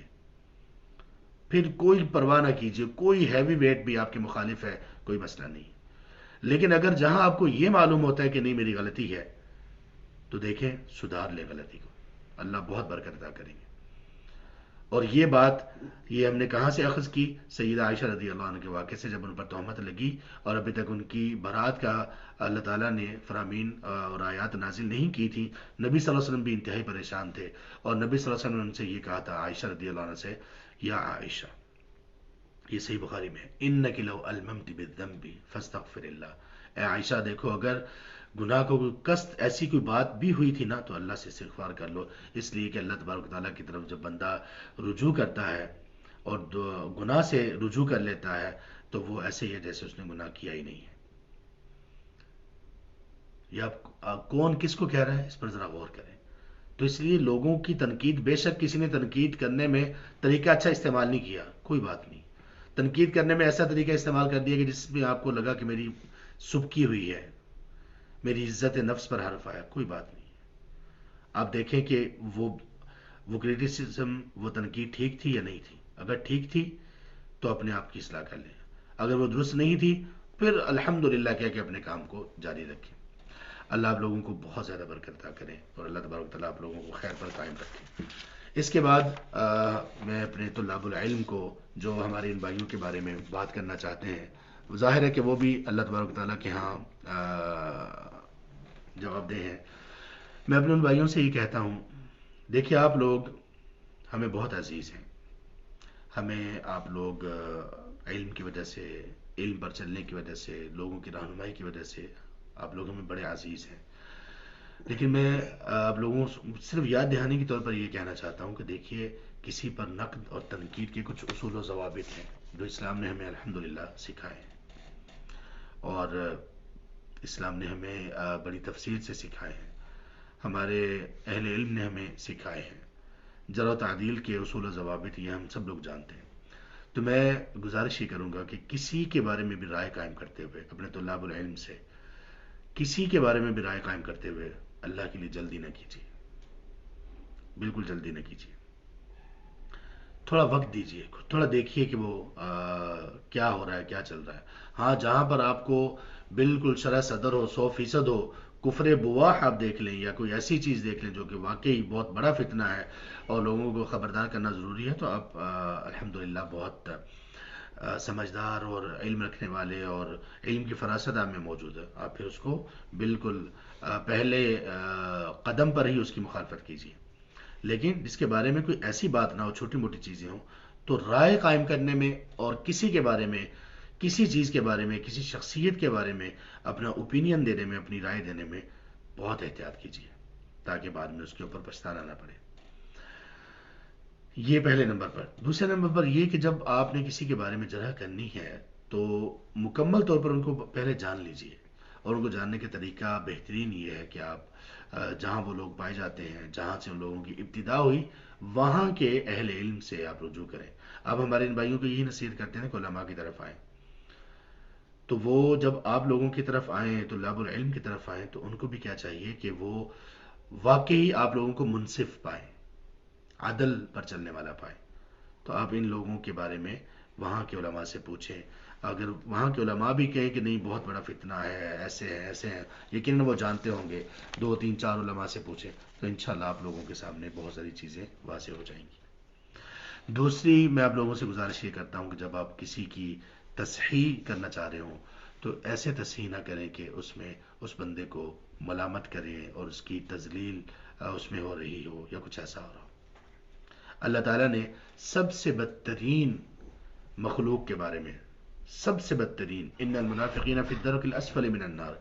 پھر کوئی پرواہ نہ کیجیے، کوئی ہیوی ویٹ بھی آپ کے مخالف ہے، کوئی مسئلہ نہیں۔ لیکن اگر جہاں آپ کو یہ معلوم ہوتا ہے کہ نہیں میری غلطی ہے، تو دیکھیں سدھار لے غلطی کو، اللہ بہت برکت عطا کریں گے۔ اور یہ بات، یہ ہم نے کہاں سے اخذ کی؟ سیدہ عائشہ رضی اللہ عنہ کے واقعے سے، جب ان پر تہمت لگی اور ابھی تک ان کی برات کا اللہ تعالیٰ نے فرامین اور آیات نازل نہیں کی تھی، نبی صلی اللہ علیہ وسلم بھی انتہائی پریشان تھے، اور نبی صلی اللہ علیہ وسلم نے ان سے یہ کہا تھا عائشہ رضی اللہ عنہ سے، یا عائشہ، یہ صحیح بخاری میں ہے، انک لو الممت بالذنب فاستغفر اللہ، اے عائشہ دیکھو، اگر گناہ کو کوئی قصد ایسی کوئی بات بھی ہوئی تھی نا، تو اللہ سے استغفار کر لو، اس لیے کہ اللہ تبارک و تعالیٰ کی طرف جب بندہ رجوع کرتا ہے اور گناہ سے رجوع کر لیتا ہے، تو وہ ایسے ہی ہے جیسے اس نے گناہ کیا ہی نہیں ہے۔ یا کون کس کو کہہ رہا ہے، اس پر ذرا غور کریں۔ تو اس لیے لوگوں کی تنقید، بے شک کسی نے تنقید کرنے میں طریقہ اچھا استعمال نہیں کیا، کوئی بات نہیں، تنقید کرنے میں ایسا طریقہ استعمال کر دیا کہ جس میں آپ کو لگا کہ میری سبکی ہوئی ہے، میری عزت نفس پر حرف آیا، کوئی بات نہیں۔ آپ دیکھیں کہ وہ کریٹیسزم، وہ تنقید ٹھیک تھی یا نہیں تھی؟ اگر ٹھیک تھی تو اپنے آپ کی اصلاح کر لیں، اگر وہ درست نہیں تھی پھر الحمدللہ کہہ کے اپنے کام کو جاری رکھیں۔ اللہ آپ لوگوں کو بہت زیادہ برکت عطا کرے، اور اللہ تبارک و تعالیٰ آپ لوگوں کو خیر پر قائم رکھے۔ اس کے بعد میں اپنے طلاب العلم کو، جو ہمارے ان بھائیوں کے بارے میں بات کرنا چاہتے ہیں، ظاہر ہے کہ وہ بھی اللہ تبارک و تعالیٰ کے ہاں جواب دہ ہیں۔ میں اپنے ان بھائیوں سے یہ کہتا ہوں، دیکھیے آپ لوگ ہمیں بہت عزیز ہیں، ہمیں آپ لوگ علم کی وجہ سے، علم پر چلنے کی وجہ سے، لوگوں کی رہنمائی کی وجہ سے آپ لوگ ہمیں بڑے عزیز ہیں۔ لیکن میں آپ لوگوں صرف یاد دہانی کے طور پر یہ کہنا چاہتا ہوں کہ دیکھیے، کسی پر نقد اور تنقید کے کچھ اصول و ضوابط ہیں جو اسلام نے ہمیں الحمدللہ سکھائے ہیں، اور اسلام نے ہمیں بڑی تفصیل سے سکھائے ہیں، ہمارے اہل علم نے ہمیں سکھائے ہیں۔ جرح و تعدیل کے اصول و ضوابط یہ ہم سب لوگ جانتے ہیں۔ تو میں گزارش یہ کروں گا کہ کسی کے بارے میں بھی رائے قائم کرتے ہوئے، اپنے طلاب العلم سے کسی کے بارے میں بھی رائے قائم کرتے ہوئے، اللہ کے لیے جلدی نہ کیجیے، بالکل جلدی نہ کیجیے، تھوڑا وقت دیجیے، تھوڑا دیکھیے کہ وہ کیا ہو رہا ہے، کیا چل رہا ہے۔ ہاں، جہاں پر آپ کو بالکل شرح صدر ہو، 100% ہو، کفر بواح آپ دیکھ لیں، یا کوئی ایسی چیز دیکھ لیں جو کہ واقعی بہت بڑا فتنہ ہے اور لوگوں کو خبردار کرنا ضروری ہے، تو آپ الحمدللہ بہت سمجھدار اور علم رکھنے والے اور علم کی فراست آپ میں موجود ہے، آپ پھر اس کو بالکل پہلے قدم پر ہی اس کی مخالفت کیجیے۔ لیکن جس کے بارے میں کوئی ایسی بات نہ ہو، چھوٹی موٹی چیزیں ہوں، تو رائے قائم کرنے میں اور کسی کے بارے میں، کسی چیز کے بارے میں، کسی شخصیت کے بارے میں اپنا اوپینین دینے میں، اپنی رائے دینے میں بہت احتیاط کیجیے، تاکہ بعد میں اس کے اوپر پچھتانا نہ پڑے۔ یہ پہلے نمبر پر۔ دوسرے نمبر پر یہ کہ جب آپ نے کسی کے بارے میں جرح کرنی ہے تو مکمل طور پر ان کو پہلے جان لیجیے، اور ان کو جاننے کا طریقہ بہترین یہ ہے کہ آپ جہاں وہ لوگ پائے جاتے ہیں، جہاں سے ان لوگوں کی ابتدا ہوئی، وہاں کے اہل علم سے آپ رجوع کریں۔ اب ہمارے ان بھائیوں کو یہی نصیحت کرتے ہیں کہ علماء کی طرف آئیں، تو وہ جب آپ لوگوں کی طرف آئیں، طلاب العلم کی طرف آئیں، تو ان کو بھی کیا چاہیے کہ وہ واقعی آپ لوگوں کو منصف پائیں، عدل پر چلنے والا پائیں۔ تو آپ ان لوگوں کے بارے میں وہاں کے علماء سے پوچھیں، اگر وہاں کے علماء بھی کہیں کہ نہیں بہت بڑا فتنہ ہے، ایسے ہیں ایسے ہیں، یقیناً وہ جانتے ہوں گے، 2 3 4 علماء سے پوچھیں، تو انشاءاللہ آپ لوگوں کے سامنے بہت ساری چیزیں واضح ہو جائیں گی۔ دوسری میں آپ لوگوں سے گزارش یہ کرتا ہوں کہ جب آپ کسی کی تصحیح کرنا چاہ رہے ہوں، تو ایسے تصحیح نہ کریں کہ اس میں اس بندے کو ملامت کریں اور اس کی تذلیل اس میں ہو رہی ہو یا کچھ ایسا ہو رہا ہو۔ اللہ تعالیٰ نے سب سے بدترین مخلوق کے بارے میں، سب سے بدترین، ان المنافقین فی الدرک الاسفل من النار،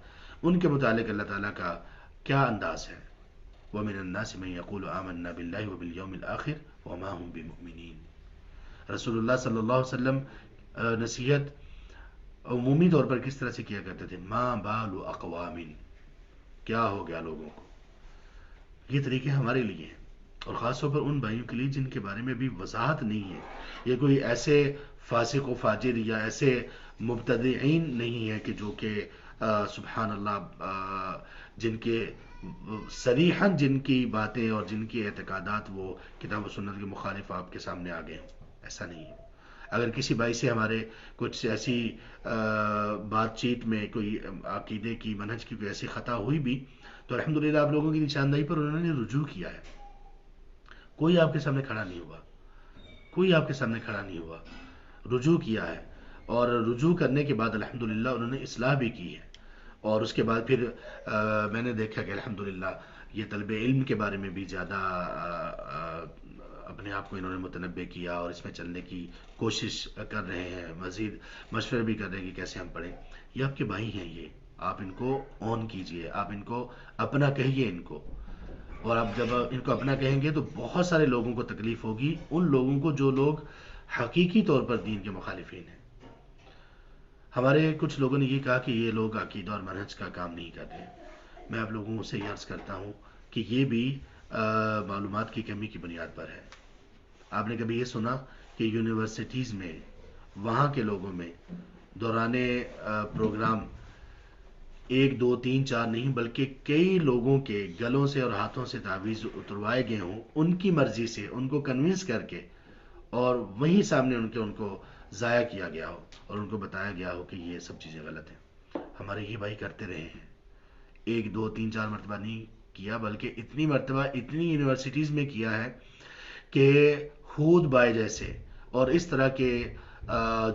ان کے متعلق اللہ تعالیٰ کا کیا انداز ہے؟ وَمِنَ النَّاسِ مَن يَقُولُ آمَنَّا بِاللَّهِ وَبِالْيَوْمِ الْآخِرِ وَمَا هُمْ بِمُؤْمِنِينَ۔ رسول اللہ صلی اللہ علیہ وسلم نصیحت عمومی طور پر کس طرح سے کیا کرتے تھے؟ ما بال اقوام، کیا ہو گیا لوگوں کو؟ یہ طریقے ہمارے لیے ہیں۔ اور خاص طور پر ان بھائیوں کے لیے جن کے بارے میں بھی وضاحت نہیں ہے. یہ کوئی ایسے فاسق و فاجر یا ایسے مبتدعین نہیں ہے کہ جو کہ سبحان اللہ جن کے صریحاً جن کی باتیں اور جن کے اعتقادات وہ کتاب و سنت کے مخالف آپ کے سامنے آ گئے ہوں. ایسا نہیں ہے. اگر کسی بھائی سے ہمارے کچھ ایسی بات چیت میں کوئی عقیدے کی منہج کی کوئی ایسی خطا ہوئی بھی تو الحمدللہ آپ لوگوں کی نشاندہی پر انہوں نے رجوع کیا ہے. کوئی آپ کے سامنے کھڑا نہیں ہوا. کوئی آپ کے سامنے کھڑا نہیں ہوا. رجوع کیا ہے. اور رجوع کرنے کے بعد الحمدللہ انہوں نے اصلاح بھی کی ہے. اور اس کے بعد پھر میں نے دیکھا کہ الحمدللہ یہ طلب علم کے بارے میں بھی زیادہ اپنے آپ کو انہوں نے متنبع کیا اور اس میں چلنے کی کوشش کر رہے ہیں. مزید مشورے بھی کر رہے ہیں کہ کیسے ہم پڑھیں. یہ آپ کے بھائی ہیں. یہ آپ ان کو آن کیجئے. آپ ان کو اپنا کہیے ان کو. اور آپ جب ان کو اپنا کہیں گے تو بہت سارے لوگوں کو تکلیف ہوگی. ان لوگوں کو جو لوگ حقیقی طور پر دین کے مخالفین ہیں. ہمارے کچھ لوگوں نے یہ کہا کہ یہ لوگ عقیدہ اور منہج کا کام نہیں کرتے. میں آپ لوگوں سے یہ عرض کرتا ہوں کہ یہ بھی معلومات کی کمی کی بنیاد پر ہے. آپ نے کبھی یہ سنا کہ یونیورسٹیز میں وہاں کے لوگوں میں دوران پروگرام ایک دو تین چار نہیں بلکہ کئی لوگوں کے گلوں سے اور ہاتھوں سے تعویذ اتروائے گئے ہوں ان کی مرضی سے ان کو کنونس کر کے اور وہیں سامنے ان کو ضائع کیا گیا ہو اور ان کو بتایا گیا ہو کہ یہ سب چیزیں غلط ہیں. ہمارے یہ بھائی کرتے رہے ہیں. ایک دو تین چار مرتبہ نہیں کیا بلکہ اتنی مرتبہ اتنی یونیورسٹیز میں کیا ہے کہ ہود بائے جیسے اور اس طرح کے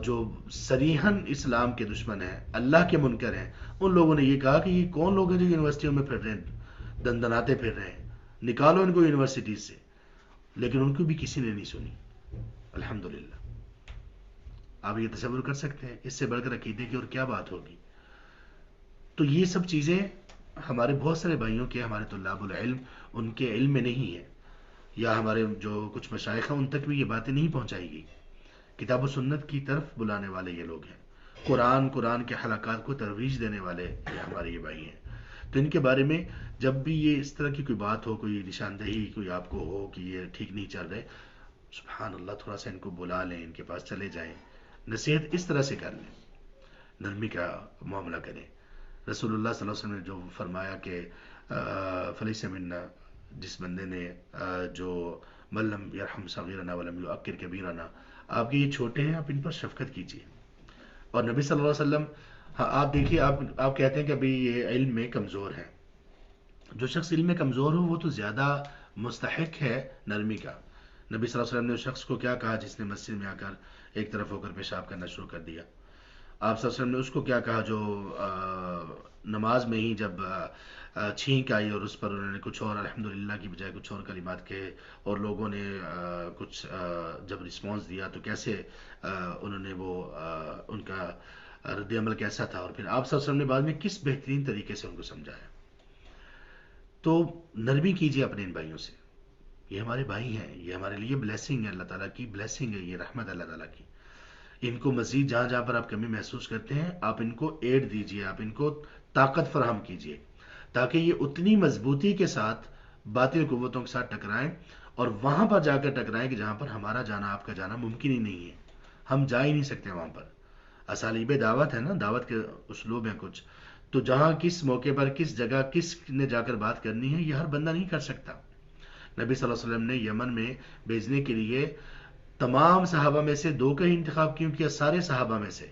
جو صریحاً اسلام کے دشمن ہیں اللہ کے منکر ہیں ان لوگوں نے یہ کہا کہ یہ کون لوگ ہیں جو یونیورسٹیوں میں پھر رہے ہیں دندناتے پھر رہے ہیں. نکالو ان کو یونیورسٹیز سے. لیکن ان کو بھی کسی نے نہیں سنی. الحمدللہ. آپ یہ تصور کر سکتے ہیں اس سے بڑھ کر عقیدے کی اور کیا بات ہوگی. تو یہ سب چیزیں ہمارے بہت سارے بھائیوں کے ہمارے طلاب العلم ان کے علم میں نہیں ہے یا ہمارے جو کچھ مشائخ ہیں ان تک بھی یہ باتیں نہیں پہنچائی گئی. کتاب و سنت کی طرف بلانے والے یہ لوگ ہیں. قرآن کے حلقات کو ترویج دینے والے یہ ہمارے یہ بھائی ہیں. تو ان کے بارے میں جب بھی یہ اس طرح کی کوئی بات ہو کوئی نشاندہی کوئی آپ کو ہو کہ یہ ٹھیک نہیں چل رہے سبحان اللہ تھوڑا سا ان کو بلا لیں ان کے پاس چلے جائیں. نصیحت اس طرح سے کر لیں. نرمی کا معاملہ کریں. رسول اللہ صلی اللہ علیہ وسلم نے جو فرمایا کہ فلیس منا جس بندے نے جو ملم یرحم صغیرنا ولم یعقر کبیرنا آپ کے یہ چھوٹے ہیں آپ ان پر شفقت کیجیے. اور نبی صلی اللہ علیہ وسلم ہاں آپ دیکھیے آپ کہتے ہیں کہ ابھی یہ علم میں کمزور ہے. جو شخص علم میں کمزور ہو وہ تو زیادہ مستحق ہے نرمی کا. نبی صلی اللہ علیہ وسلم نے اس شخص کو کیا کہا جس نے مسجد میں آ کر ایک طرف ہو کر پیشاب کرنا شروع کر دیا. آپ صلی اللہ علیہ وسلم نے اس کو کیا کہا جو نماز میں ہی جب چھینک آئی اور اس پر انہوں نے کچھ اور الحمدللہ کی بجائے کچھ اور کلمات کہے اور لوگوں نے کچھ جب رسپانس دیا تو کیسے انہوں نے وہ ان کا رد عمل کیسا تھا. اور پھر آپ صلی اللہ علیہ وسلم نے بعد میں کس بہترین طریقے سے ان کو سمجھایا. تو نرمی کیجیے اپنے ان بھائیوں سے. یہ ہمارے بھائی ہیں. یہ ہمارے لیے بلیسنگ ہے. اللہ تعالیٰ کی بلیسنگ ہے. یہ رحمت اللہ تعالیٰ کی. ان کو مزید جہاں جہاں پر آپ کمی محسوس کرتے ہیں آپ ان کو ایڈ دیجیے. آپ ان کو طاقت فراہم کیجیے تاکہ یہ اتنی مضبوطی کے ساتھ باطل قوتوں کے ساتھ ٹکرائیں اور وہاں پر جا کر ٹکرائیں کہ جہاں پر ہمارا جانا آپ کا جانا ممکن ہی نہیں ہے. ہم جا ہی نہیں سکتے وہاں پر. اسالیب دعوت ہے نا. دعوت کے اسلوب ہیں کچھ. تو جہاں کس موقع پر کس جگہ کس نے جا کر بات کرنی ہے یہ ہر بندہ نہیں کر سکتا. نبی صلی اللہ علیہ وسلم نے یمن میں بھیجنے کے لیے تمام صحابہ میں سے 2 کا ہی انتخاب کیوں کیا؟ سارے صحابہ میں سے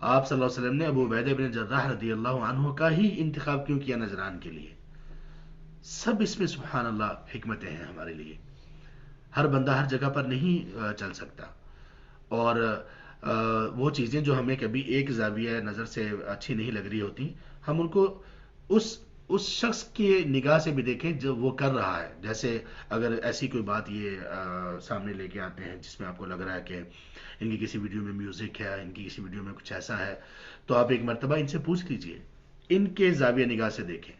آپ صلی اللہ علیہ وسلم نے ابو عبیدہ بن جراح رضی اللہ عنہ کا ہی انتخاب کیوں کیا نجران کے لیے؟ سب اس میں سبحان اللہ حکمتیں ہیں ہمارے لیے. ہر بندہ ہر جگہ پر نہیں چل سکتا. اور وہ چیزیں جو ہمیں کبھی ایک زاویہ نظر سے اچھی نہیں لگ رہی ہوتی ہم ان کو اس شخص کی نگاہ سے بھی دیکھیں جو وہ کر رہا ہے. جیسے اگر ایسی کوئی بات یہ سامنے لے کے آتے ہیں جس میں آپ کو لگ رہا ہے کہ ان کی کسی ویڈیو میں میوزک ہے ان کی کسی ویڈیو میں کچھ ایسا ہے تو آپ ایک مرتبہ ان سے پوچھ لیجئے. ان کے زاویہ نگاہ سے دیکھیں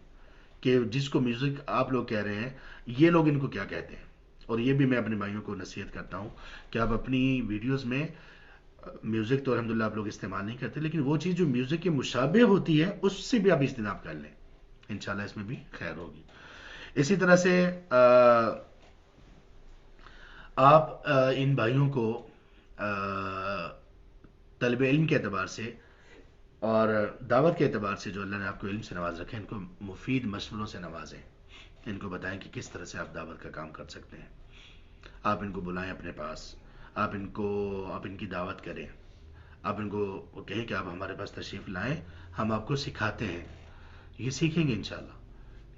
کہ جس کو میوزک آپ لوگ کہہ رہے ہیں یہ لوگ ان کو کیا کہتے ہیں. اور یہ بھی میں اپنے بھائیوں کو نصیحت کرتا ہوں کہ آپ اپنی ویڈیوز میں میوزک تو الحمدللہ آپ لوگ استعمال نہیں کرتے لیکن وہ چیز جو میوزک کے مشابہ ہوتی ہے اس سے بھی آپ اجتناب کر لیں. انشاءاللہ اس میں بھی خیر ہوگی. اسی طرح سے آپ ان بھائیوں کو طلب علم کے اعتبار سے اور دعوت کے اعتبار سے جو اللہ نے آپ کو علم سے نواز رکھے، ان کو مفید مشوروں سے نوازیں. ان کو بتائیں کہ کس طرح سے آپ دعوت کا کام کر سکتے ہیں. آپ ان کو بلائیں اپنے پاس، آپ ان کی دعوت کریں، آپ ان کو کہیں کہ آپ ہمارے پاس تشریف لائیں، ہم آپ کو سکھاتے ہیں. یہ سیکھیں گے انشاءاللہ.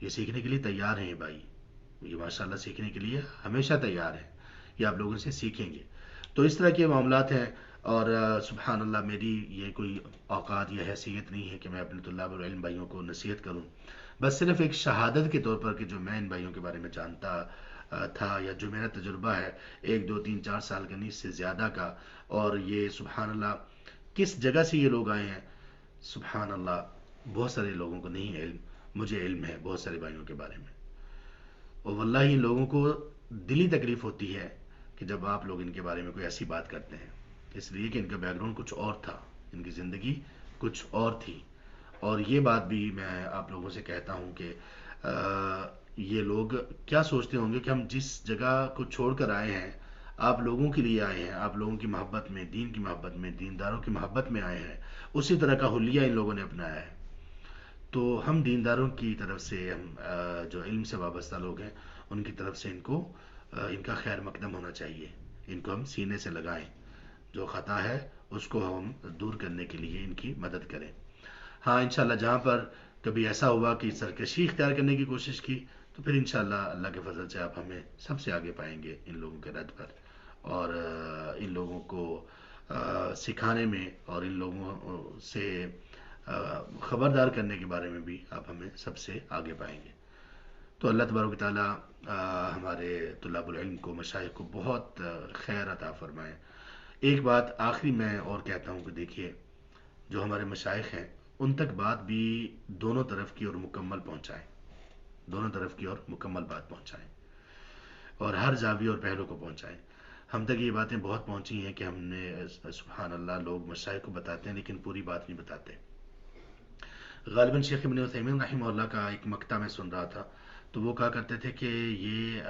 یہ سیکھنے کے لیے تیار ہیں یہ بھائی. یہ ماشاءاللہ سیکھنے کے لیے ہمیشہ تیار ہیں. یہ آپ لوگوں سے سیکھیں گے. تو اس طرح کے معاملات ہیں. اور سبحان اللہ، میری یہ کوئی اوقات یا حیثیت نہیں ہے کہ میں اپنے طلاب العلم بھائیوں کو نصیحت کروں. بس صرف ایک شہادت کے طور پر کہ جو میں ان بھائیوں کے بارے میں جانتا تھا، یا جو میرا تجربہ ہے 1 2 3 4 سال کا نہیں، اس سے زیادہ کا. اور یہ سبحان اللہ کس جگہ سے یہ لوگ آئے ہیں. سبحان اللہ، بہت سارے لوگوں کو نہیں علم. مجھے علم ہے بہت سارے بھائیوں کے بارے میں. اور واللہ ان لوگوں کو دلی تکلیف ہوتی ہے کہ جب آپ لوگ ان کے بارے میں کوئی ایسی بات کرتے ہیں. اس لیے کہ ان کا بیک گراؤنڈ کچھ اور تھا، ان کی زندگی کچھ اور تھی. اور یہ بات بھی میں آپ لوگوں سے کہتا ہوں کہ یہ لوگ کیا سوچتے ہوں گے کہ ہم جس جگہ کو چھوڑ کر آئے ہیں، آپ لوگوں کے لیے آئے ہیں، آپ لوگوں کی محبت میں، دین کی محبت میں، دینداروں کی محبت میں آئے ہیں. اسی طرح کا حلیہ ان لوگوں نے اپنایا ہے. تو ہم دینداروں کی طرف سے، ہم جو علم سے وابستہ لوگ ہیں، ان کی طرف سے ان کو ان کا خیر مقدم ہونا چاہیے. ان کو ہم سینے سے لگائیں. جو خطا ہے اس کو ہم دور کرنے کے لیے ان کی مدد کریں. ہاں انشاءاللہ جہاں پر کبھی ایسا ہوا کہ سرکشی اختیار کرنے کی کوشش کی، تو پھر انشاءاللہ اللہ کے فضل سے آپ ہمیں سب سے آگے پائیں گے ان لوگوں کے رد پر. اور ان لوگوں کو سکھانے میں اور ان لوگوں سے خبردار کرنے کے بارے میں بھی آپ ہمیں سب سے آگے پائیں گے. تو اللہ تبارک و تعالیٰ ہمارے طلاب العلم کو، مشائخ کو بہت خیر عطا فرمائے. ایک بات آخری میں اور کہتا ہوں کہ دیکھیے، جو ہمارے مشائخ ہیں ان تک بات بھی دونوں طرف کی اور مکمل پہنچائیں. دونوں طرف کی اور مکمل بات پہنچائیں، اور ہر زاویے اور پہلو کو پہنچائیں. ہم تک یہ باتیں بہت پہنچی ہیں کہ ہم نے سبحان اللہ، لوگ مشائخ کو بتاتے ہیں لیکن پوری بات نہیں بتاتے. غالباً شیخ ابن عثیمین رحمہ اللہ کا ایک مقطع میں سن رہا تھا، تو وہ کہا کرتے تھے کہ یہ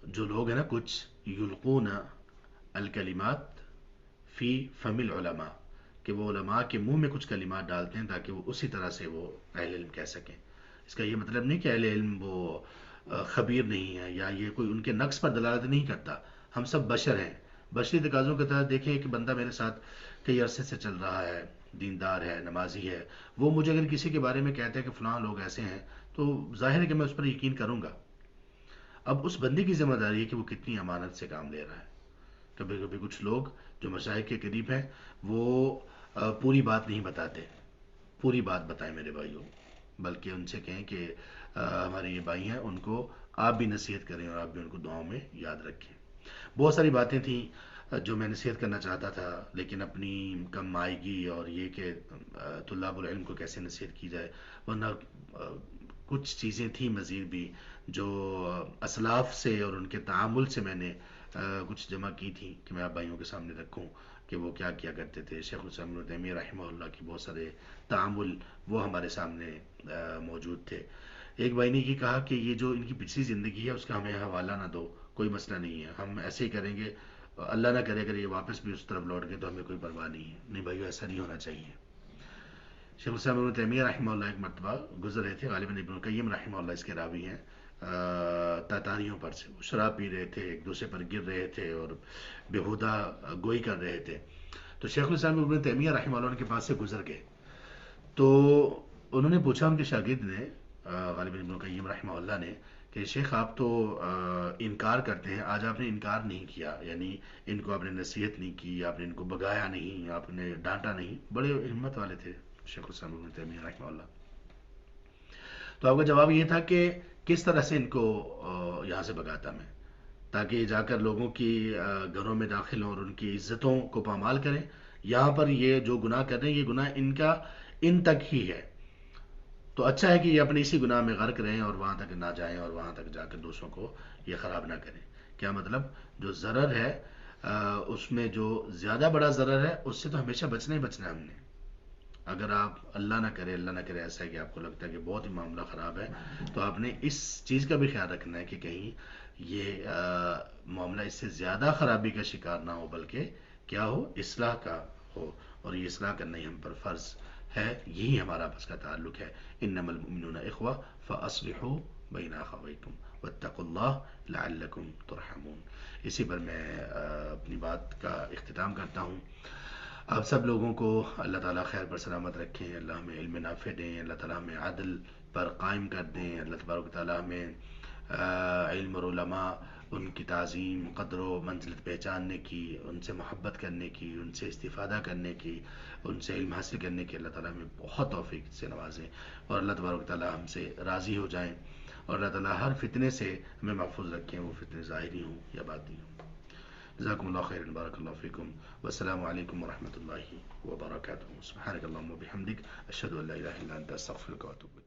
جو لوگ ہیں نا، کچھ یلقون الکلمات فی فم العلماء، کہ وہ علماء کے منہ میں کچھ کلمات ڈالتے ہیں تاکہ وہ اسی طرح سے وہ اہل علم کہہ سکیں. اس کا یہ مطلب نہیں کہ اہل علم وہ خبیر نہیں ہے، یا یہ کوئی ان کے نقص پر دلالت نہیں کرتا. ہم سب بشر ہیں. بشری تقاضوں کے تحت دیکھیں کہ بندہ میرے ساتھ کئی عرصے سے چل رہا ہے، دیندار ہے، نمازی ہے، وہ مجھے اگر کسی کے بارے میں کہتے ہیں کہ فلاں لوگ ایسے ہیں، تو ظاہر ہے کہ میں اس پر یقین کروں گا. اب اس بندے کی ذمہ داری ہے کہ وہ کتنی امانت سے کام لے رہا ہے. کبھی کبھی کچھ لوگ جو مشائخ کے قریب ہیں، وہ پوری بات نہیں بتاتے. پوری بات بتائیں میرے بھائیوں، بلکہ ان سے کہیں کہ ہمارے یہ بھائی ہیں، ان کو آپ بھی نصیحت کریں اور آپ بھی ان کو دعاؤں میں یاد رکھیں. بہت ساری باتیں تھیں جو میں نصیحت کرنا چاہتا تھا، لیکن اپنی کم آئے گی اور یہ کہ طلاب العلم کو کیسے نصیحت کی جائے. ورنہ کچھ چیزیں تھیں مزید بھی جو اسلاف سے اور ان کے تعامل سے میں نے کچھ جمع کی تھی کہ میں آپ بھائیوں کے سامنے رکھوں کہ وہ کیا کیا کرتے تھے. شیخ الاسلام ابن تیمیہ رحمہ اللہ کی بہت سارے تعامل وہ ہمارے سامنے موجود تھے. ایک بھائی نے یہ کہا کہ یہ جو ان کی پچھلی زندگی ہے اس کا ہمیں حوالہ نہ دو، کوئی مسئلہ نہیں ہے، ہم ایسے ہی کریں گے. اللہ نہ کرے اگر یہ واپس بھی اس طرف لوٹ گئے تو ہمیں کوئی پرواہ نہیں ہے. نہیں بھائیو، ایسا نہیں ہونا چاہیے. شیخ الاسلام ابن تیمیہ رحمہ اللہ ایک مرتبہ گزر رہے تھے، غالباً ابن القیم رحمہ اللہ اس کے راوی ہیں، تاتاریوں پر سے وہ شراب پی رہے تھے، ایک دوسرے پر گر رہے تھے اور بےہودہ گوئی کر رہے تھے. تو شیخ الاسلام ابن تیمیہ رحمہ اللہ ان کے پاس سے گزر گئے. تو انہوں نے پوچھا ان کے شاگرد نے، غالباً ابن القیم رحمہ اللہ نے، کہ شیخ آپ تو انکار کرتے ہیں، آج آپ نے انکار نہیں کیا، یعنی ان کو آپ نے نصیحت نہیں کی، آپ نے ان کو بگایا نہیں، آپ نے ڈانٹا نہیں. بڑے ہمت والے تھے شیخ الاسلام ابن تیمیہ رحمہ اللہ. تو آپ کا جواب یہ تھا کہ کس طرح سے ان کو یہاں سے بگاتا میں، تاکہ یہ جا کر لوگوں کی گھروں میں داخل ہوں اور ان کی عزتوں کو پامال کریں. یہاں پر یہ جو گناہ کر رہے ہیں، یہ گناہ ان کا ان تک ہی ہے. تو اچھا ہے کہ یہ اپنے اسی گناہ میں غرق رہیں اور وہاں تک نہ جائیں اور وہاں تک جا کر دوسروں کو یہ خراب نہ کریں. کیا مطلب؟ جو ضرر ہے اس میں جو زیادہ بڑا ضرر ہے اس سے تو ہمیشہ بچنا ہی بچنا ہے ہم نے. اگر آپ اللہ نہ کرے ایسا ہے کہ آپ کو لگتا ہے کہ بہت ہی معاملہ خراب ہے، تو آپ نے اس چیز کا بھی خیال رکھنا ہے کہ کہیں یہ معاملہ اس سے زیادہ خرابی کا شکار نہ ہو، بلکہ کیا ہو، اصلاح کا ہو، اور یہ اصلاح کرنا ہی ہم پر فرض ہے، یہی ہمارا آپس کا تعلق ہے۔ انما المؤمنون اخوہ فاصلحوا بین اخویکم واتقوا اللہ لعلکم ترحمون۔ اسی پر میں اپنی بات کا اختتام کرتا ہوں۔ آپ سب لوگوں کو اللہ تعالیٰ خیر پر سلامت رکھیں، اللہ ہمیں علم نافع دیں، اللہ تعالیٰ ہمیں عدل پر قائم کر دیں، اللہ تبارک و تعالیٰ ہمیں علم اور علماء، ان کی تعظیم، قدر و منزلت پہچاننے کی، ان سے محبت کرنے کی، ان سے استفادہ کرنے کی، ان سے علم حاصل کرنے کی اللہ تعالیٰ ہمیں بہت توفیق سے نوازیں، اور اللہ تبارک و تعالیٰ ہم سے راضی ہو جائیں، اور اللہ تعالیٰ ہر فتنے سے ہمیں محفوظ رکھیں، وہ فتنے ظاہری ہوں یا باطنی ہوں۔ جزاکم اللہ خیر، بارک اللہ فیکم، والسلام علیکم ورحمۃ اللہ وبرکاتہ۔ سبحانک اللہم وبحمدک، اشہد ان لا الہ الا انت، استغفرک واتوب الیک۔